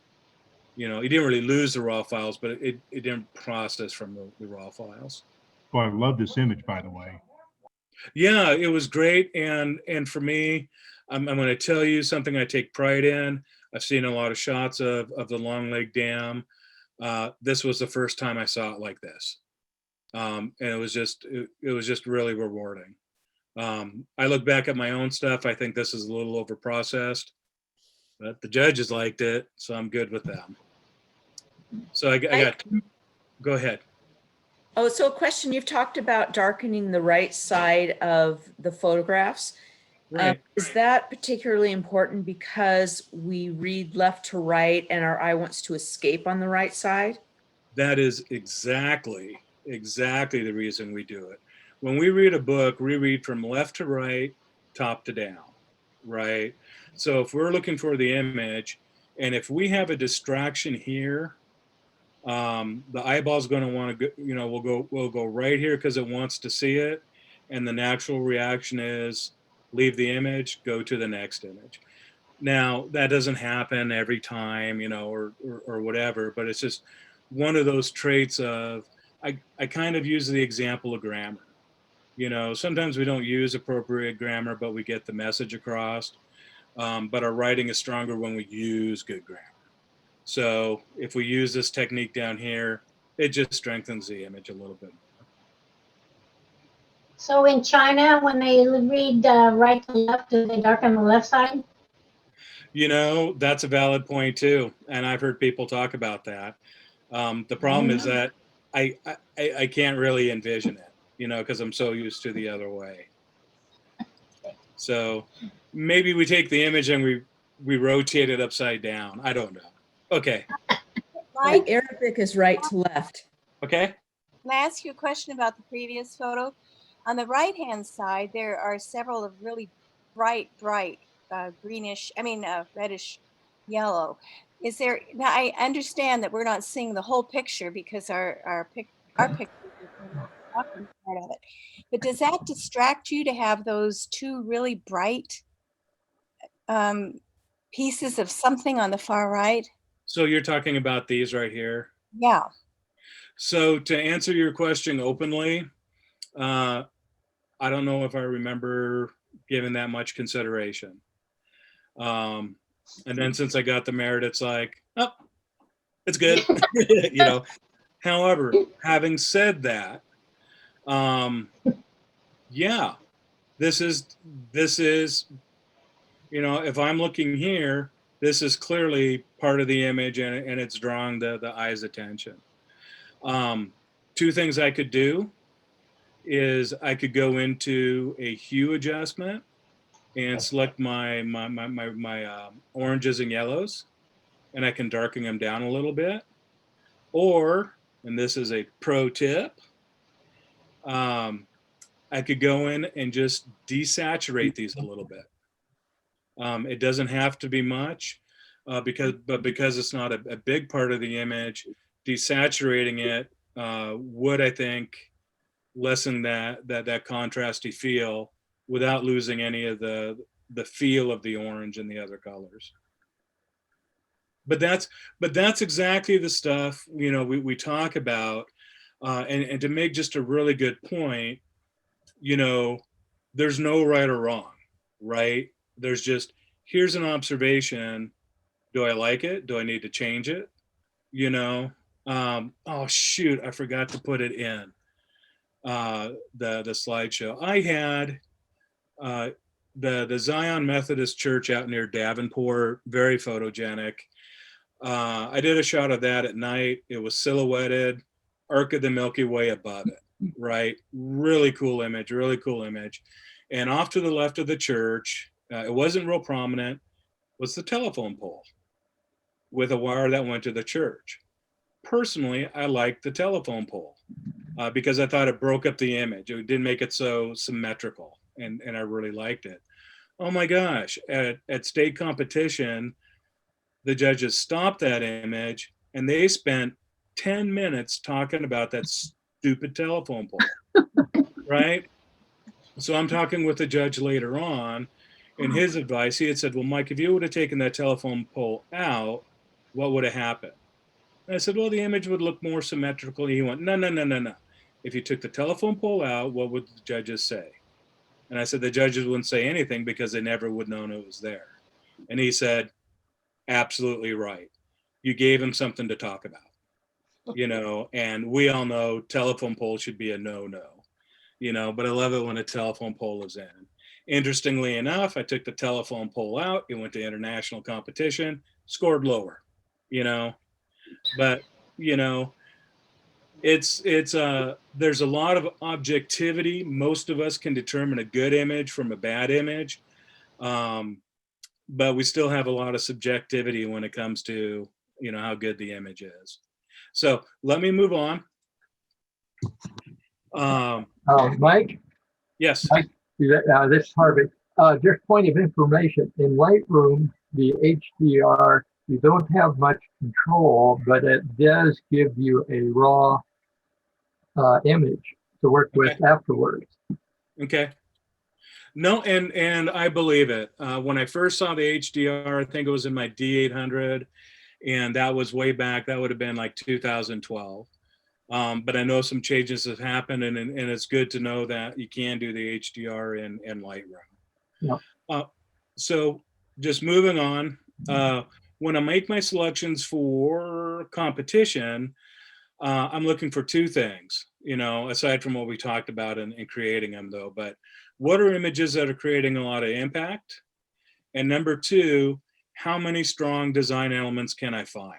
You didn't really lose the raw files, but it didn't process from the raw files. Well, I love this image, by the way. Yeah, it was great. And for me, I'm going to tell you something I take pride in. I've seen a lot of shots of the Long Lake Dam. This was the first time I saw it like this. And it was just really rewarding. I look back at my own stuff. I think this is a little over processed, but the judges liked it, so I'm good with them. So I got, go ahead. Oh, so a question, you've talked about darkening the right side of the photographs. Right. Is that particularly important because we read left to right and our eye wants to escape on the right side? That is exactly the reason we do it. When we read a book, we read from left to right, top to down, right? So if we're looking for the image, and if we have a distraction here, the eyeball's going to want to go, you know, we'll go right here because it wants to see it, and the natural reaction is leave the image, go to the next image. Now that doesn't happen every time, you know, or whatever, but it's just one of those traits of I kind of use the example of grammar. You know, sometimes we don't use appropriate grammar, but we get the message across. But our writing is stronger when we use good grammar. So if we use this technique down here, it just strengthens the image a little bit. So in China, when they read right to left, do they darken the left side? You know, that's a valid point too, and I've heard people talk about that. The problem is that I can't really envision it, you know, because I'm so used to the other way. So maybe we take the image and we rotate it upside down. I don't know. Okay. Like Arabic is right to left. Okay. Can I ask you a question about the previous photo? On the right-hand side, there are several of really bright, greenish, reddish yellow. Is there, now I understand that we're not seeing the whole picture because our picture is often part of it. But does that distract you to have those two really bright pieces of something on the far right? So you're talking about these right here. Yeah. So to answer your question openly, I don't know if I remember giving that much consideration. And then since I got the merit, it's like, oh, it's good, you know. However, having said that, yeah, this is, you know, if I'm looking here, this is clearly part of the image and it's drawing the eye's attention. Two things I could do is I could go into a hue adjustment and select my oranges and yellows, and I can darken them down a little bit. Or, and this is a pro tip, I could go in and just desaturate these a little bit. It doesn't have to be much, because it's not a big part of the image, desaturating it would, I think, lessen that contrasty feel without losing any of the feel of the orange and the other colors. But that's exactly the stuff, you know, we talk about, and to make just a really good point, you know, there's no right or wrong, right? There's just, here's an observation. Do I like it? Do I need to change it? You know, oh shoot, I forgot to put it in the slideshow. I had the Zion Methodist Church out near Davenport, very photogenic. I did a shot of that at night. It was silhouetted, Arc of the Milky Way above it, right? Really cool image, really cool image. And off to the left of the church, it wasn't real prominent, was the telephone pole with a wire that went to the church. Personally, I liked the telephone pole because I thought it broke up the image. It didn't make it so symmetrical, and I really liked it. Oh my gosh, at state competition, the judges stopped that image and they spent 10 minutes talking about that stupid telephone pole, right? So I'm talking with the judge later on, and his advice, he had said, well, Mike, if you would have taken that telephone pole out, what would have happened? And I said, well, the image would look more symmetrical. And he went, no. If you took the telephone pole out, what would the judges say? And I said, the judges wouldn't say anything because they never would know it was there. And he said, absolutely right. You gave him something to talk about, you know, and we all know telephone pole should be a no-no, you know, but I love it when a telephone pole is in. Interestingly enough, I took the telephone pole out. It went to international competition, scored lower, you know, but, you know, there's a lot of objectivity. Most of us can determine a good image from a bad image. But we still have a lot of subjectivity when it comes to, you know, how good the image is. So let me move on. Mike, Yes. Mike, this is Harvey. Just point of information, in Lightroom, the HDR, you don't have much control, but it does give you a raw image to work with afterwards. Okay. No, and I believe it. When I first saw the HDR, I think it was in my D800, and that was way back. That would have been like 2012. But I know some changes have happened, and it's good to know that you can do the HDR in Lightroom. Yep. So just moving on, when I make my selections for competition, I'm looking for two things, you know, aside from what we talked about in creating them though, but what are images that are creating a lot of impact? And number two, how many strong design elements can I find?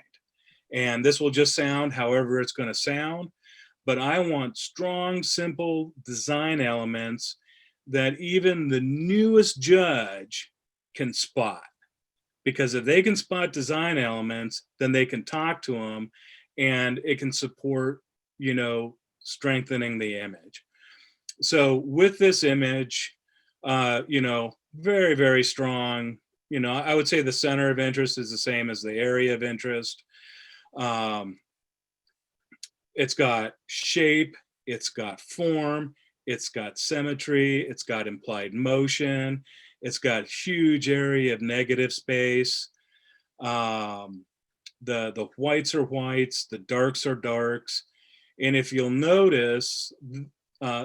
And this will just sound however it's going to sound, but I want strong, simple design elements that even the newest judge can spot. Because if they can spot design elements, then they can talk to them and it can support, you know, strengthening the image. So with this image, you know, very, very strong, you know, I would say the center of interest is the same as the area of interest. It's got shape, it's got form, it's got symmetry, it's got implied motion, it's got huge area of negative space. The whites are whites, the darks are darks. And if you'll notice,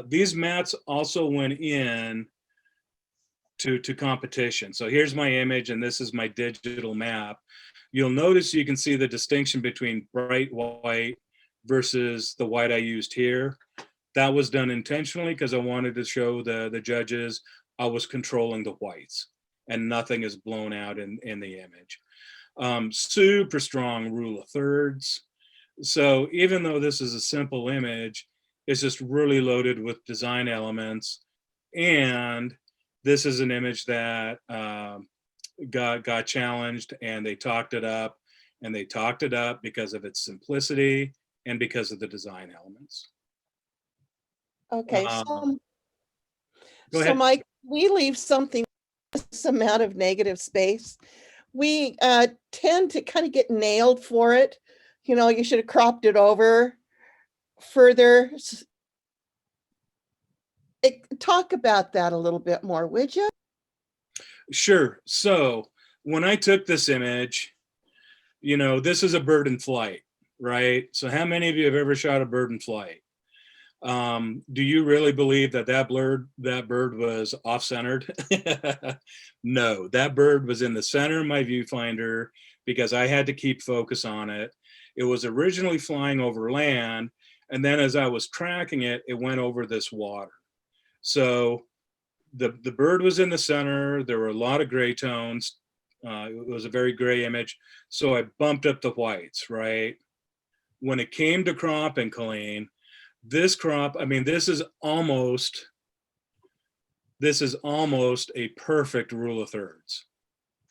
these mats also went in to competition. So here's my image and this is my digital map. You'll notice you can see the distinction between bright white versus the white I used here. That was done intentionally because I wanted to show the judges I was controlling the whites and nothing is blown out in the image. Super strong rule of thirds. So even though this is a simple image, it's just really loaded with design elements. And this is an image that got challenged and they talked it up, and they talked it up because of its simplicity and because of the design elements. Okay, Go so ahead. Mike, we leave something, this amount of negative space. We tend to kind of get nailed for it. You know, you should have cropped it over further. Talk about that a little bit more, would you? Sure. So when I took this image, you know, this is a bird in flight, right? So how many of you have ever shot a bird in flight? Do you really believe that bird was off-centered? No, that bird was in the center of my viewfinder because I had to keep focus on it. It was originally flying over land, and then as I was tracking it, it went over this water. So the bird was in the center. There were a lot of gray tones. It was a very gray image. So I bumped up the whites, right? When it came to cropping, Colleen, this crop, I mean, this is almost a perfect rule of thirds,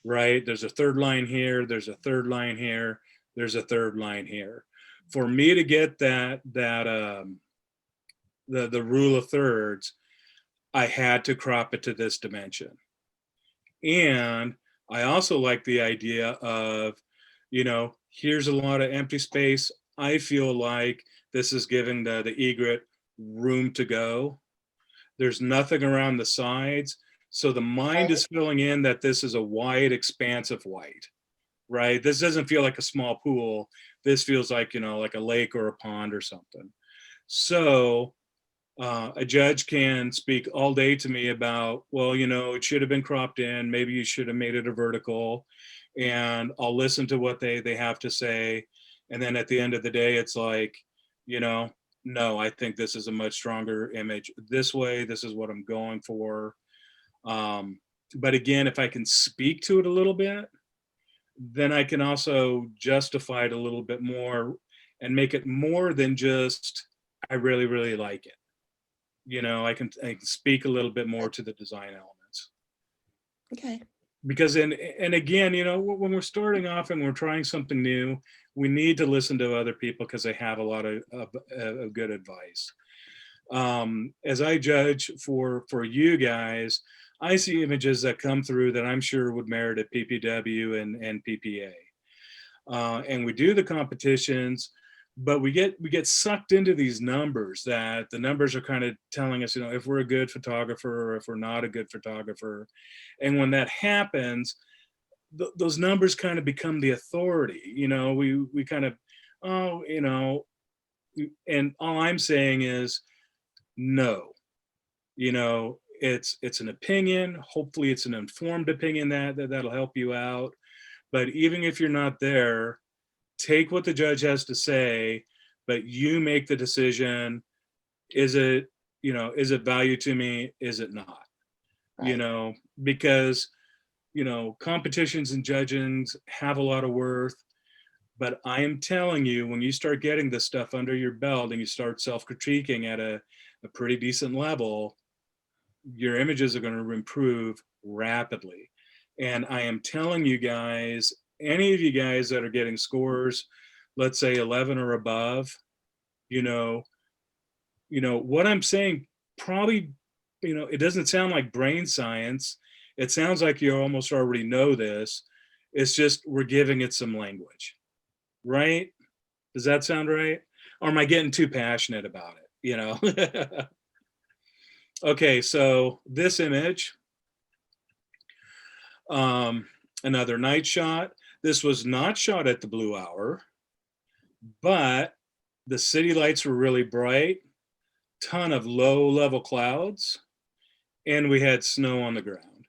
right? There's a third line here, there's a third line here, there's a third line here. For me to get the rule of thirds, I had to crop it to this dimension. And I also like the idea of, you know, here's a lot of empty space. I feel like this is giving the egret room to go. There's nothing around the sides. So the mind is filling in that this is a wide, expansive white, right? This doesn't feel like a small pool. This feels like, you know, like a lake or a pond or something. So A judge can speak all day to me about, well, you know, it should have been cropped in, maybe you should have made it a vertical, and I'll listen to what they have to say. And then at the end of the day, it's like, you know, no, I think this is a much stronger image this way. This is what I'm going for. But again, if I can speak to it a little bit, then I can also justify it a little bit more and make it more than just, I really, really like it. You know, I can speak a little bit more to the design elements. Okay. Because and again, you know, when we're starting off and we're trying something new, we need to listen to other people because they have a lot of good advice. As I judge for you guys, I see images that come through that I'm sure would merit a PPW and PPA. And we do the competitions, but we get sucked into these numbers that the numbers are kind of telling us, you know, if we're a good photographer or if we're not a good photographer. And when that happens, those numbers kind of become the authority. You know, we kind of, oh, you know, and all I'm saying is no. You know, it's an opinion. Hopefully it's an informed opinion that'll help you out. But even if you're not there, take what the judge has to say, but you make the decision. Is it, you know, is it value to me? Is it not? Right. You know, because, you know, competitions and judgings have a lot of worth, but I am telling you, when you start getting this stuff under your belt and you start self-critiquing at a pretty decent level, your images are going to improve rapidly. And I am telling you guys, any of you guys that are getting scores, let's say 11 or above, you know what I'm saying probably, you know, it doesn't sound like brain science. It sounds like you almost already know this. It's just we're giving it some language, right? Does that sound right? Or am I getting too passionate about it? You know? Okay, so this image, another night shot. This was not shot at the blue hour, but the city lights were really bright, ton of low level clouds, and we had snow on the ground.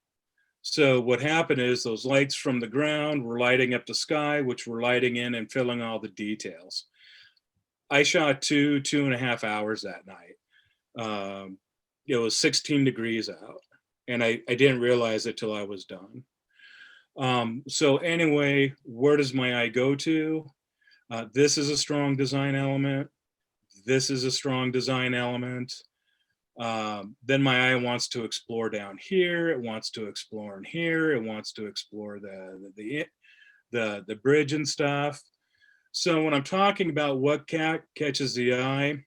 So what happened is those lights from the ground were lighting up the sky, which were lighting in and filling all the details. I shot 2.5 hours that night. It was 16 degrees out, and I didn't realize it till I was done. So anyway, where does my eye go to? This is a strong design element. This is a strong design element. Then my eye wants to explore down here. It wants to explore in here. It wants to explore the bridge and stuff. So when I'm talking about what catches the eye,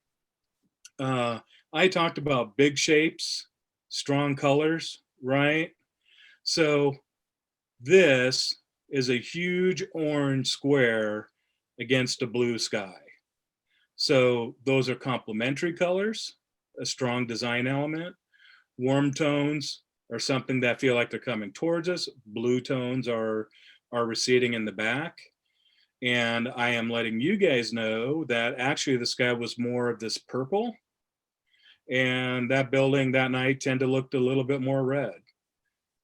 I talked about big shapes, strong colors, right? So this is a huge orange square against a blue sky. So those are complementary colors, a strong design element. Warm tones are something that feel like they're coming towards us. Blue tones are receding in the back. And I am letting you guys know that actually the sky was more of this purple. And that building that night tended to look a little bit more red.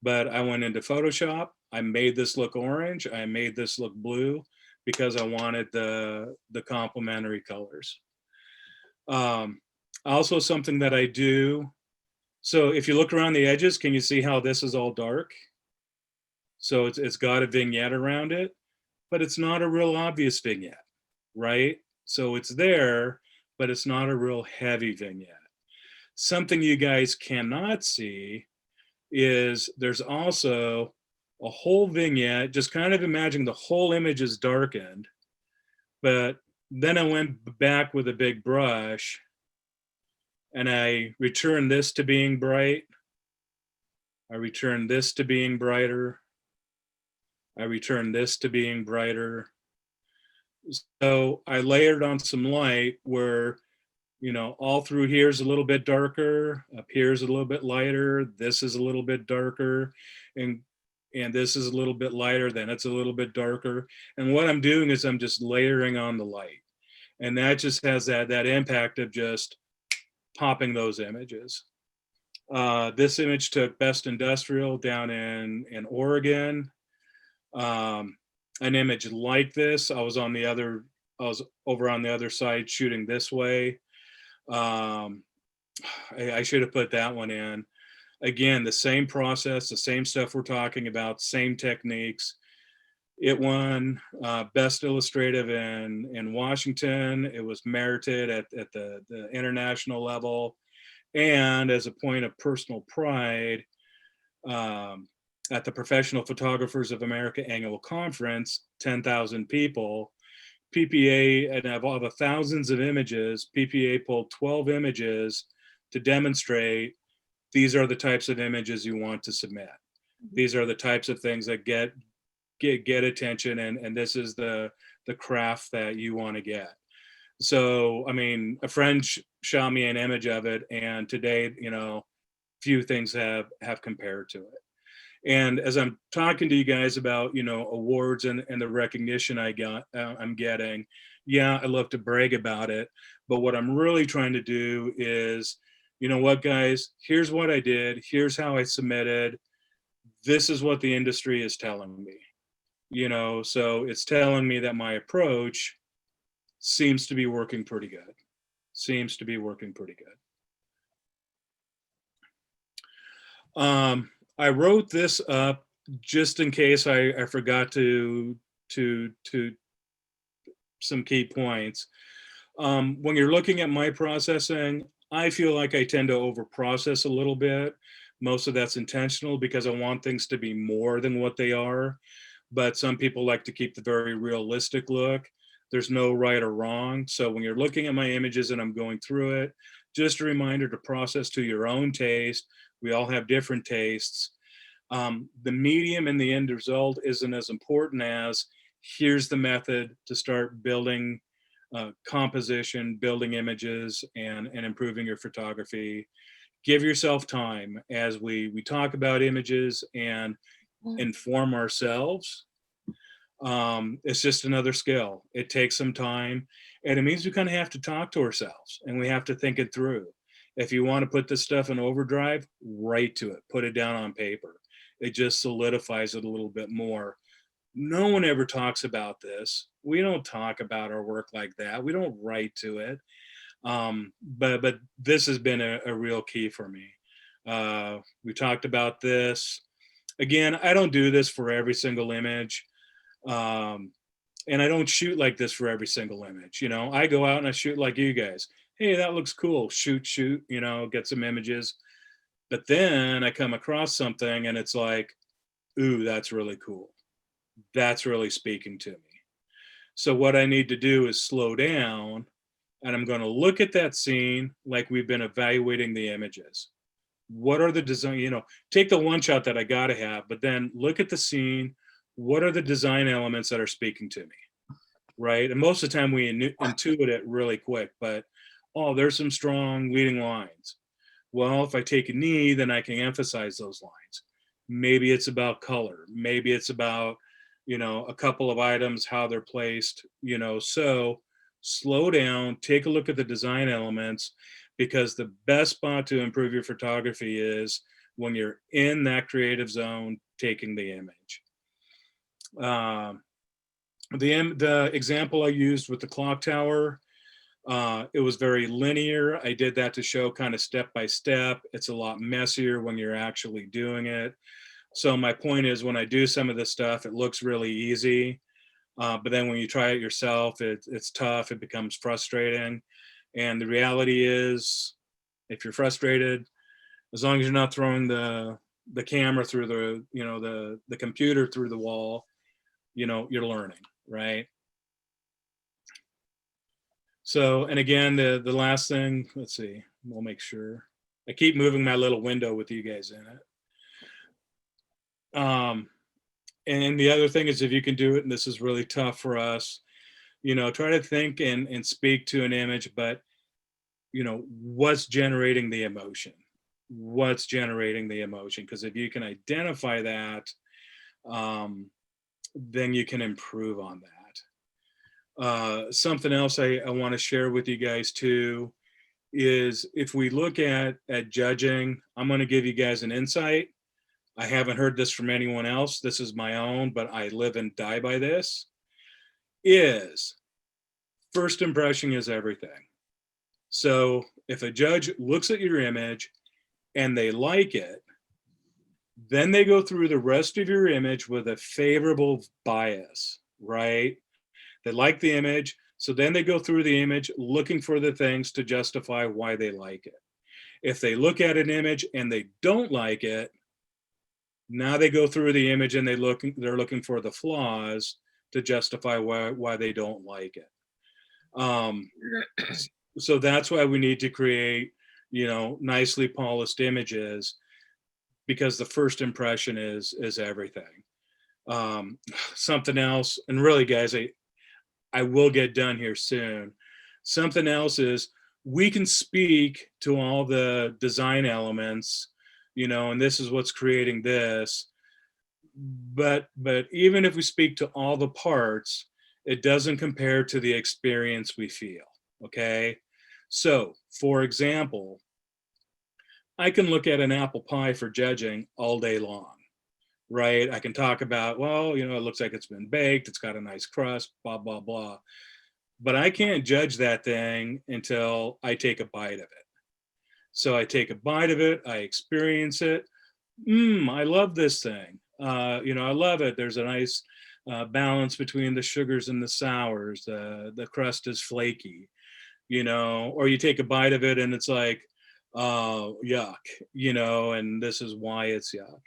But I went into Photoshop. I made this look orange. I made this look blue because I wanted the complementary colors. Also something that I do. So if you look around the edges, can you see how this is all dark? So it's got a vignette around it, but it's not a real obvious vignette, right? So it's there, but it's not a real heavy vignette. Something you guys cannot see is there's also a whole vignette, just kind of imagine the whole image is darkened, but then I went back with a big brush and I returned this to being bright. I returned this to being brighter. I returned this to being brighter. So I layered on some light where, you know, all through here is a little bit darker, up here is a little bit lighter, this is a little bit darker, and this is a little bit lighter, then it's a little bit darker. And what I'm doing is I'm just layering on the light. And that just has that impact of just popping those images. This image took Best Industrial down in Oregon. An image like this, I was over on the other side shooting this way. I should have put that one in. Again, the same process, the same stuff we're talking about, same techniques. It won Best Illustrative in Washington. It was merited at the international level. And as a point of personal pride, at the Professional Photographers of America annual conference, 10,000 people, PPA, and of all the thousands of images, PPA pulled 12 images to demonstrate these are the types of images you want to submit. These are the types of things that get attention, and this is the craft that you want to get. So, I mean, a friend shot me an image of it, and today, you know, few things have compared to it. And as I'm talking to you guys about, you know, awards and the recognition I'm getting, yeah, I love to brag about it. But what I'm really trying to do is, you know what, guys, here's what I did. Here's how I submitted. This is what the industry is telling me, you know, so it's telling me that my approach seems to be working pretty good. Seems to be working pretty good. I wrote this up just in case I forgot to some key points. When you're looking at my processing, I feel like I tend to over process a little bit. Most of that's intentional because I want things to be more than what they are. But some people like to keep the very realistic look. There's no right or wrong. So when you're looking at my images and I'm going through it, just a reminder to process to your own taste. We all have different tastes. The medium and the end result isn't as important as here's the method to start building composition, building images, and improving your photography. Give yourself time as we talk about images and inform ourselves. It's just another skill. It takes some time, and it means we kind of have to talk to ourselves and we have to think it through. If you want to put this stuff in overdrive, write to it, put it down on paper. It just solidifies it a little bit more. No one ever talks about this. We don't talk about our work like that. We don't write to it. But this has been a real key for me. We talked about this. Again, I don't do this for every single image. And I don't shoot like this for every single image. You know, I go out and I shoot like you guys. Hey, that looks cool. Shoot, you know, get some images. But then I come across something and it's like, ooh, that's really cool. That's really speaking to me. So what I need to do is slow down, and I'm going to look at that scene like we've been evaluating the images. What are the design, you know, take the one shot that I got to have, but then look at the scene. What are the design elements that are speaking to me? Right. And most of the time we intuit it really quick, but oh, there's some strong leading lines. Well, if I take a knee, then I can emphasize those lines. Maybe it's about color. Maybe it's about, you know, a couple of items, how they're placed, you know. So slow down, take a look at the design elements, because the best spot to improve your photography is when you're in that creative zone taking the image. The example I used with the clock tower, it was very linear. I did that to show kind of step by step. It's a lot messier when you're actually doing it. So my point is, when I do some of this stuff, it looks really easy. But then when you try it yourself, it's tough. It becomes frustrating. And the reality is, if you're frustrated, as long as you're not throwing the camera through the, you know, the computer through the wall, you know, you're learning, right? So, and again, the last thing, let's see, we'll make sure. I keep moving my little window with you guys in it. And the other thing is, if you can do it, and this is really tough for us, you know, try to think and speak to an image, but, you know, what's generating the emotion? What's generating the emotion? Because if you can identify that, then you can improve on that. Something else I want to share with you guys too is if we look at judging, I'm going to give you guys an insight. I haven't heard this from anyone else. This is my own, but I live and die by this. Is first impression is everything. So if a judge looks at your image and they like it, then they go through the rest of your image with a favorable bias, right? They like the image, so then they go through the image looking for the things to justify why they like it. If they look at an image and they don't like it, now they go through the image and they're looking for the flaws to justify why they don't like it. So that's why we need to create, nicely polished images, because the first impression is everything. Something else, and really, guys, I will get done here soon. Something else is we can speak to all the design elements, and this is what's creating this. But even if we speak to all the parts, it doesn't compare to the experience we feel, okay? So, for example, I can look at an apple pie for judging all day long, right? I can talk about, well, it looks like it's been baked, it's got a nice crust, blah, blah, blah. But I can't judge that thing until I take a bite of it. So I take a bite of it, I experience it. I love this thing. I love it. There's a nice balance between the sugars and the sours. The crust is flaky, or you take a bite of it and it's like, yuck, and this is why it's yuck.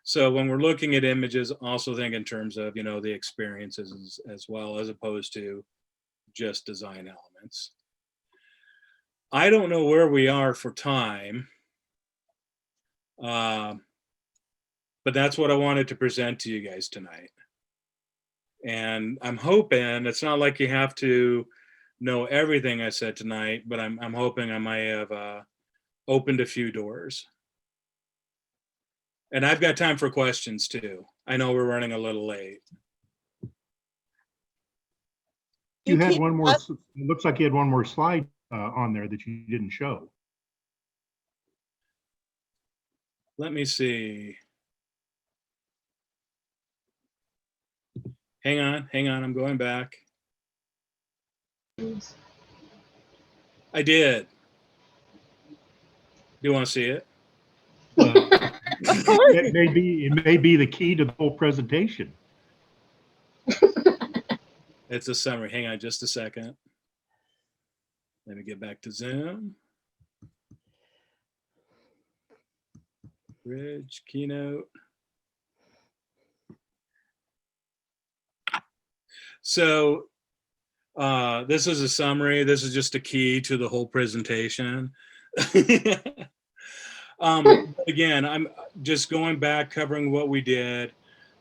So when we're looking at images, also think in terms of, the experiences as well, as opposed to just design elements. I don't know where we are for time, but that's what I wanted to present to you guys tonight. And I'm hoping, it's not like you have to know everything I said tonight, but I'm hoping I might have opened a few doors. And I've got time for questions too. I know we're running a little late. You had one more, it looks like you had one more slide on there that you didn't show. Let me see. Hang on, I'm going back. I did. Do you want to see it? It may be the key to the whole presentation. It's a summary. Hang on just a second. Let me get back to Zoom. Bridge, keynote. So this is a summary. This is just a key to the whole presentation. Again, I'm just going back, covering what we did.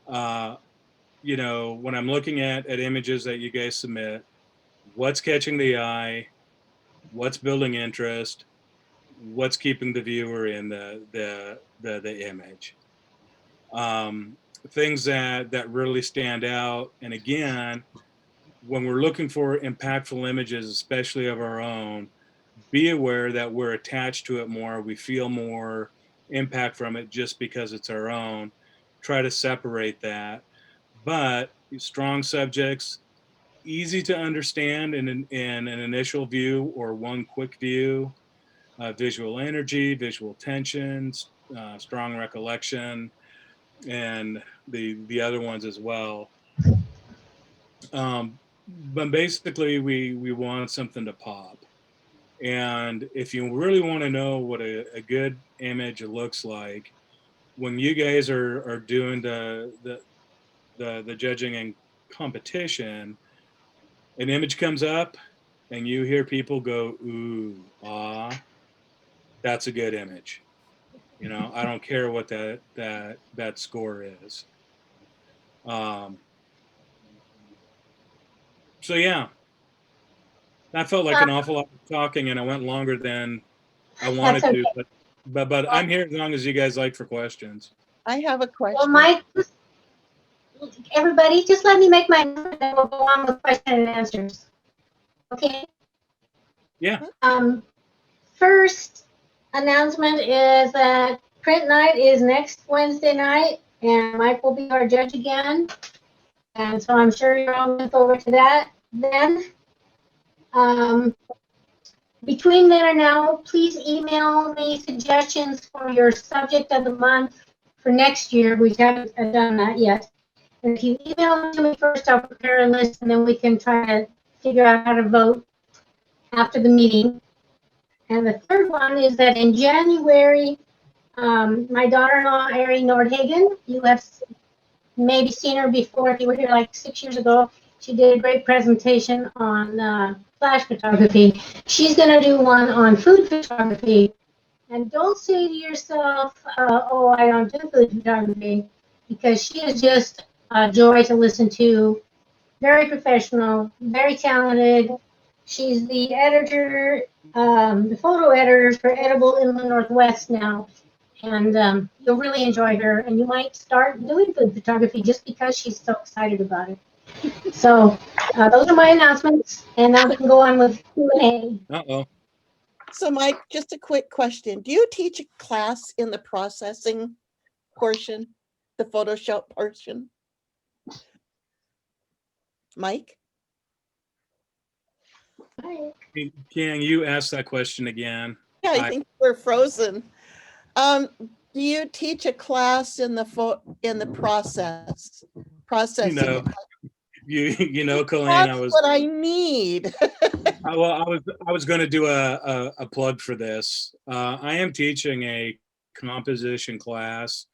When I'm looking at images that you guys submit, what's catching the eye, what's building interest, what's keeping the viewer in the image. Things that really stand out. And again, when we're looking for impactful images, especially of our own, be aware that we're attached to it more. We feel more impact from it just because it's our own. Try to separate that. But strong subjects, easy to understand in an initial view or one quick view. Visual energy, visual tension, strong recollection, and the other ones as well. But basically, we want something to pop. And if you really want to know what a good image looks like, when you guys are doing the judging and competition, an image comes up and you hear people go, ooh, ah, that's a good image. I don't care what that score is. So yeah, that felt like an awful lot of talking, and I went longer than I wanted That's okay. to, but I'm here as long as you guys like for questions. I have a question. Well, Mike, everybody, just let me make my note and we'll go on with question and answers. Okay? Yeah. first announcement is that print night is next Wednesday night, and Mike will be our judge again. And so I'm sure you're all looking forward to that then. Between then and now, please email me suggestions for your subject of the month for next year. We haven't done that yet. And if you email them to me first, I'll prepare a list, and then we can try to figure out how to vote after the meeting. And the third one is that in January, my daughter-in-law, Ari Nordhagen, you have maybe seen her before if you were here like 6 years ago. She did a great presentation on flash photography. She's going to do one on food photography. And don't say to yourself, oh, I don't do food photography, because she is just a joy to listen to. Very professional, very talented. She's the editor, the photo editor for Edible Inland Northwest now. And you'll really enjoy her, and you might start doing food photography just because she's so excited about it. So those are my announcements, and now we can go on with Q&A. Uh-oh. So Mike, just a quick question. Do you teach a class in the processing portion, the Photoshop portion? Mike? Can you ask that question again? Yeah, I think we're frozen. Do you teach a class in the processing? You know, Colleen, That's what I need. I was going to do a plug for this. I am teaching a composition class.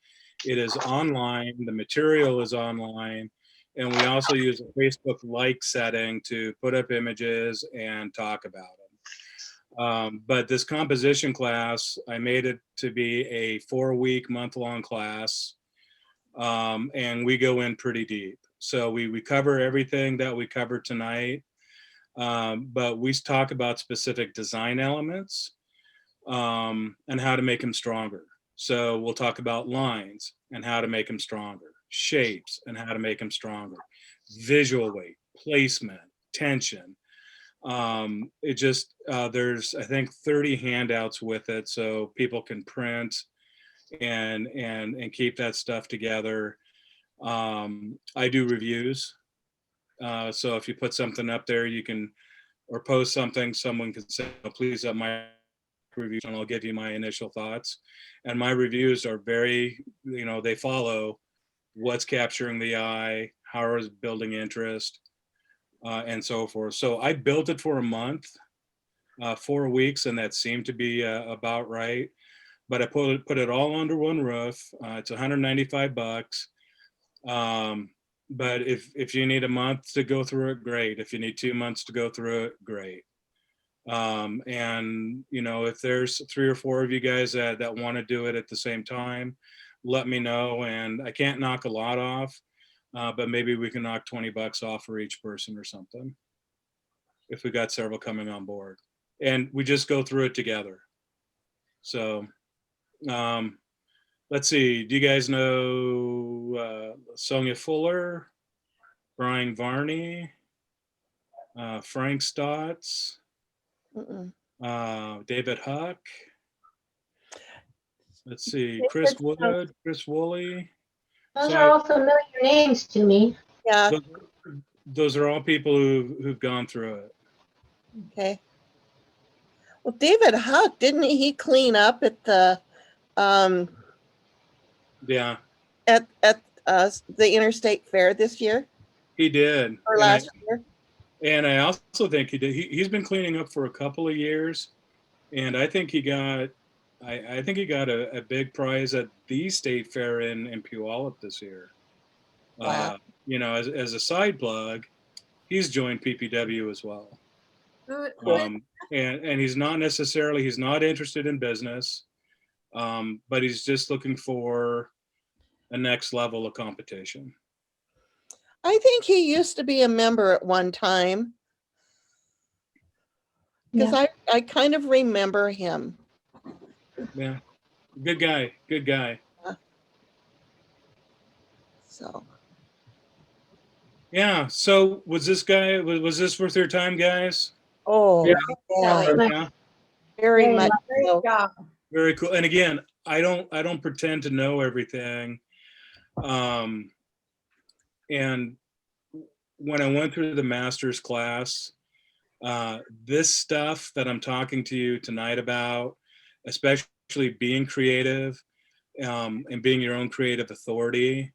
It is online. The material is online. And we also use a Facebook like setting to put up images and talk about them. But this composition class, I made it to be a 4-week, month-long class. And we go in pretty deep. So we cover everything that we covered tonight. But we talk about specific design elements and how to make them stronger. So we'll talk about lines and how to make them stronger, shapes and how to make them stronger, visual weight, placement, tension. It just, there's, I think, 30 handouts with it so people can print and keep that stuff together. I do reviews. So if you put something up there, you can, or post something, someone can say, oh, please up my reviews, and I'll give you my initial thoughts. And my reviews are very, they follow what's capturing the eye, how is building interest, and so forth. So I built it for a month, 4 weeks, and that seemed to be about right. But I put it all under one roof. It's $195. But if you need a month to go through it, great. If you need 2 months to go through it, great. And if there's 3 or 4 of you guys that want to do it at the same time, let me know. And I can't knock a lot off, but maybe we can knock $20 off for each person or something, if we got several coming on board. And we just go through it together. So let's see, do you guys know Sonia Fuller, Brian Varney, Frank Stotts, David Huck? Let's see, Chris Wood, Chris Woolley. Those are all familiar names to me. Yeah. Those are all people who've gone through it. Okay. Well, David Huck, didn't he clean up at the yeah, at the Interstate Fair this year? He did. Or last year? And I also think he did. He's been cleaning up for a couple of years, and I think he got I think he got a big prize at the state fair in Puyallup this year. Wow. As a side plug, he's joined PPW as well. And he's not interested in business, but he's just looking for a next level of competition. I think he used to be a member at one time, because I kind of remember him. Yeah, good guy. So. Yeah. So was this worth your time, guys? Oh, yeah. Very Very much Great so. job. Very cool. And again, I don't pretend to know everything. And when I went through the master's class, this stuff that I'm talking to you tonight about, especially being creative, and being your own creative authority,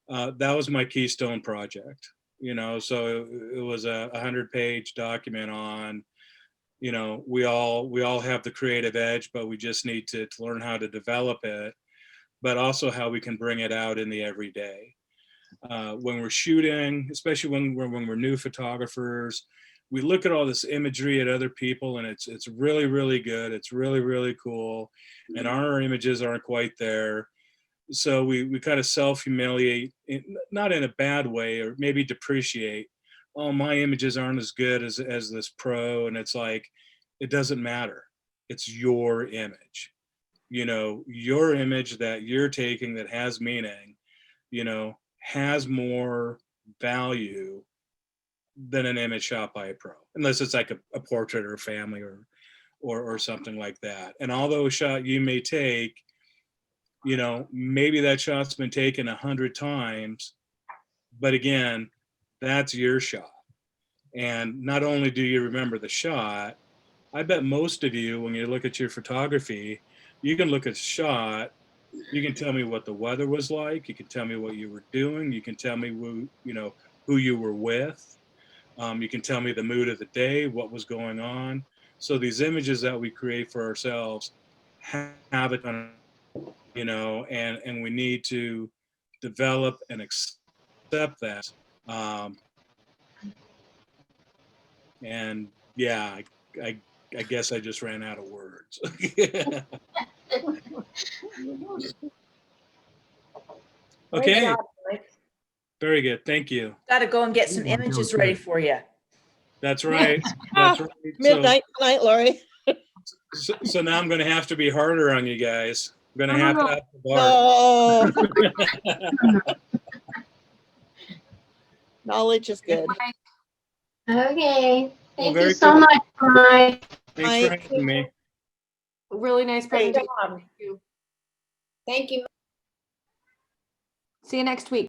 that was my keystone project. So it was a 100-page document on, we all have the creative edge, but we just need to learn how to develop it, but also how we can bring it out in the everyday. When we're shooting, especially when we're new photographers, we look at all this imagery at other people, and it's really, really good. It's really, really cool. And our images aren't quite there. So we kind of self-humiliate, not in a bad way, or maybe depreciate. Oh, my images aren't as good as this pro. And it's like, it doesn't matter. It's your image. Your image that you're taking that has meaning, has more value than an image shot by a pro, unless it's like a portrait or a family or something like that. And although a shot you may take, maybe that shot's been taken 100 times, but again, that's your shot. And not only do you remember the shot, I bet most of you, when you look at your photography, you can look at the shot, you can tell me what the weather was like, you can tell me what you were doing, you can tell me who you were with, you can tell me the mood of the day, what was going on. So these images that we create for ourselves have it on, and we need to develop and accept that. And yeah, I guess I just ran out of words. Great Okay, job, Mike. very good. Thank you. Got to go and get some images ready for you. That's right. That's right. Midnight tonight, Lori. So now I'm going to have to be harder on you guys. I'm going to have to up the bar. No. Knowledge is good. Okay, thank very you so cool. much, Mike. Thanks for having me. Really nice Great presentation. job. Thank you. Thank you. See you next week.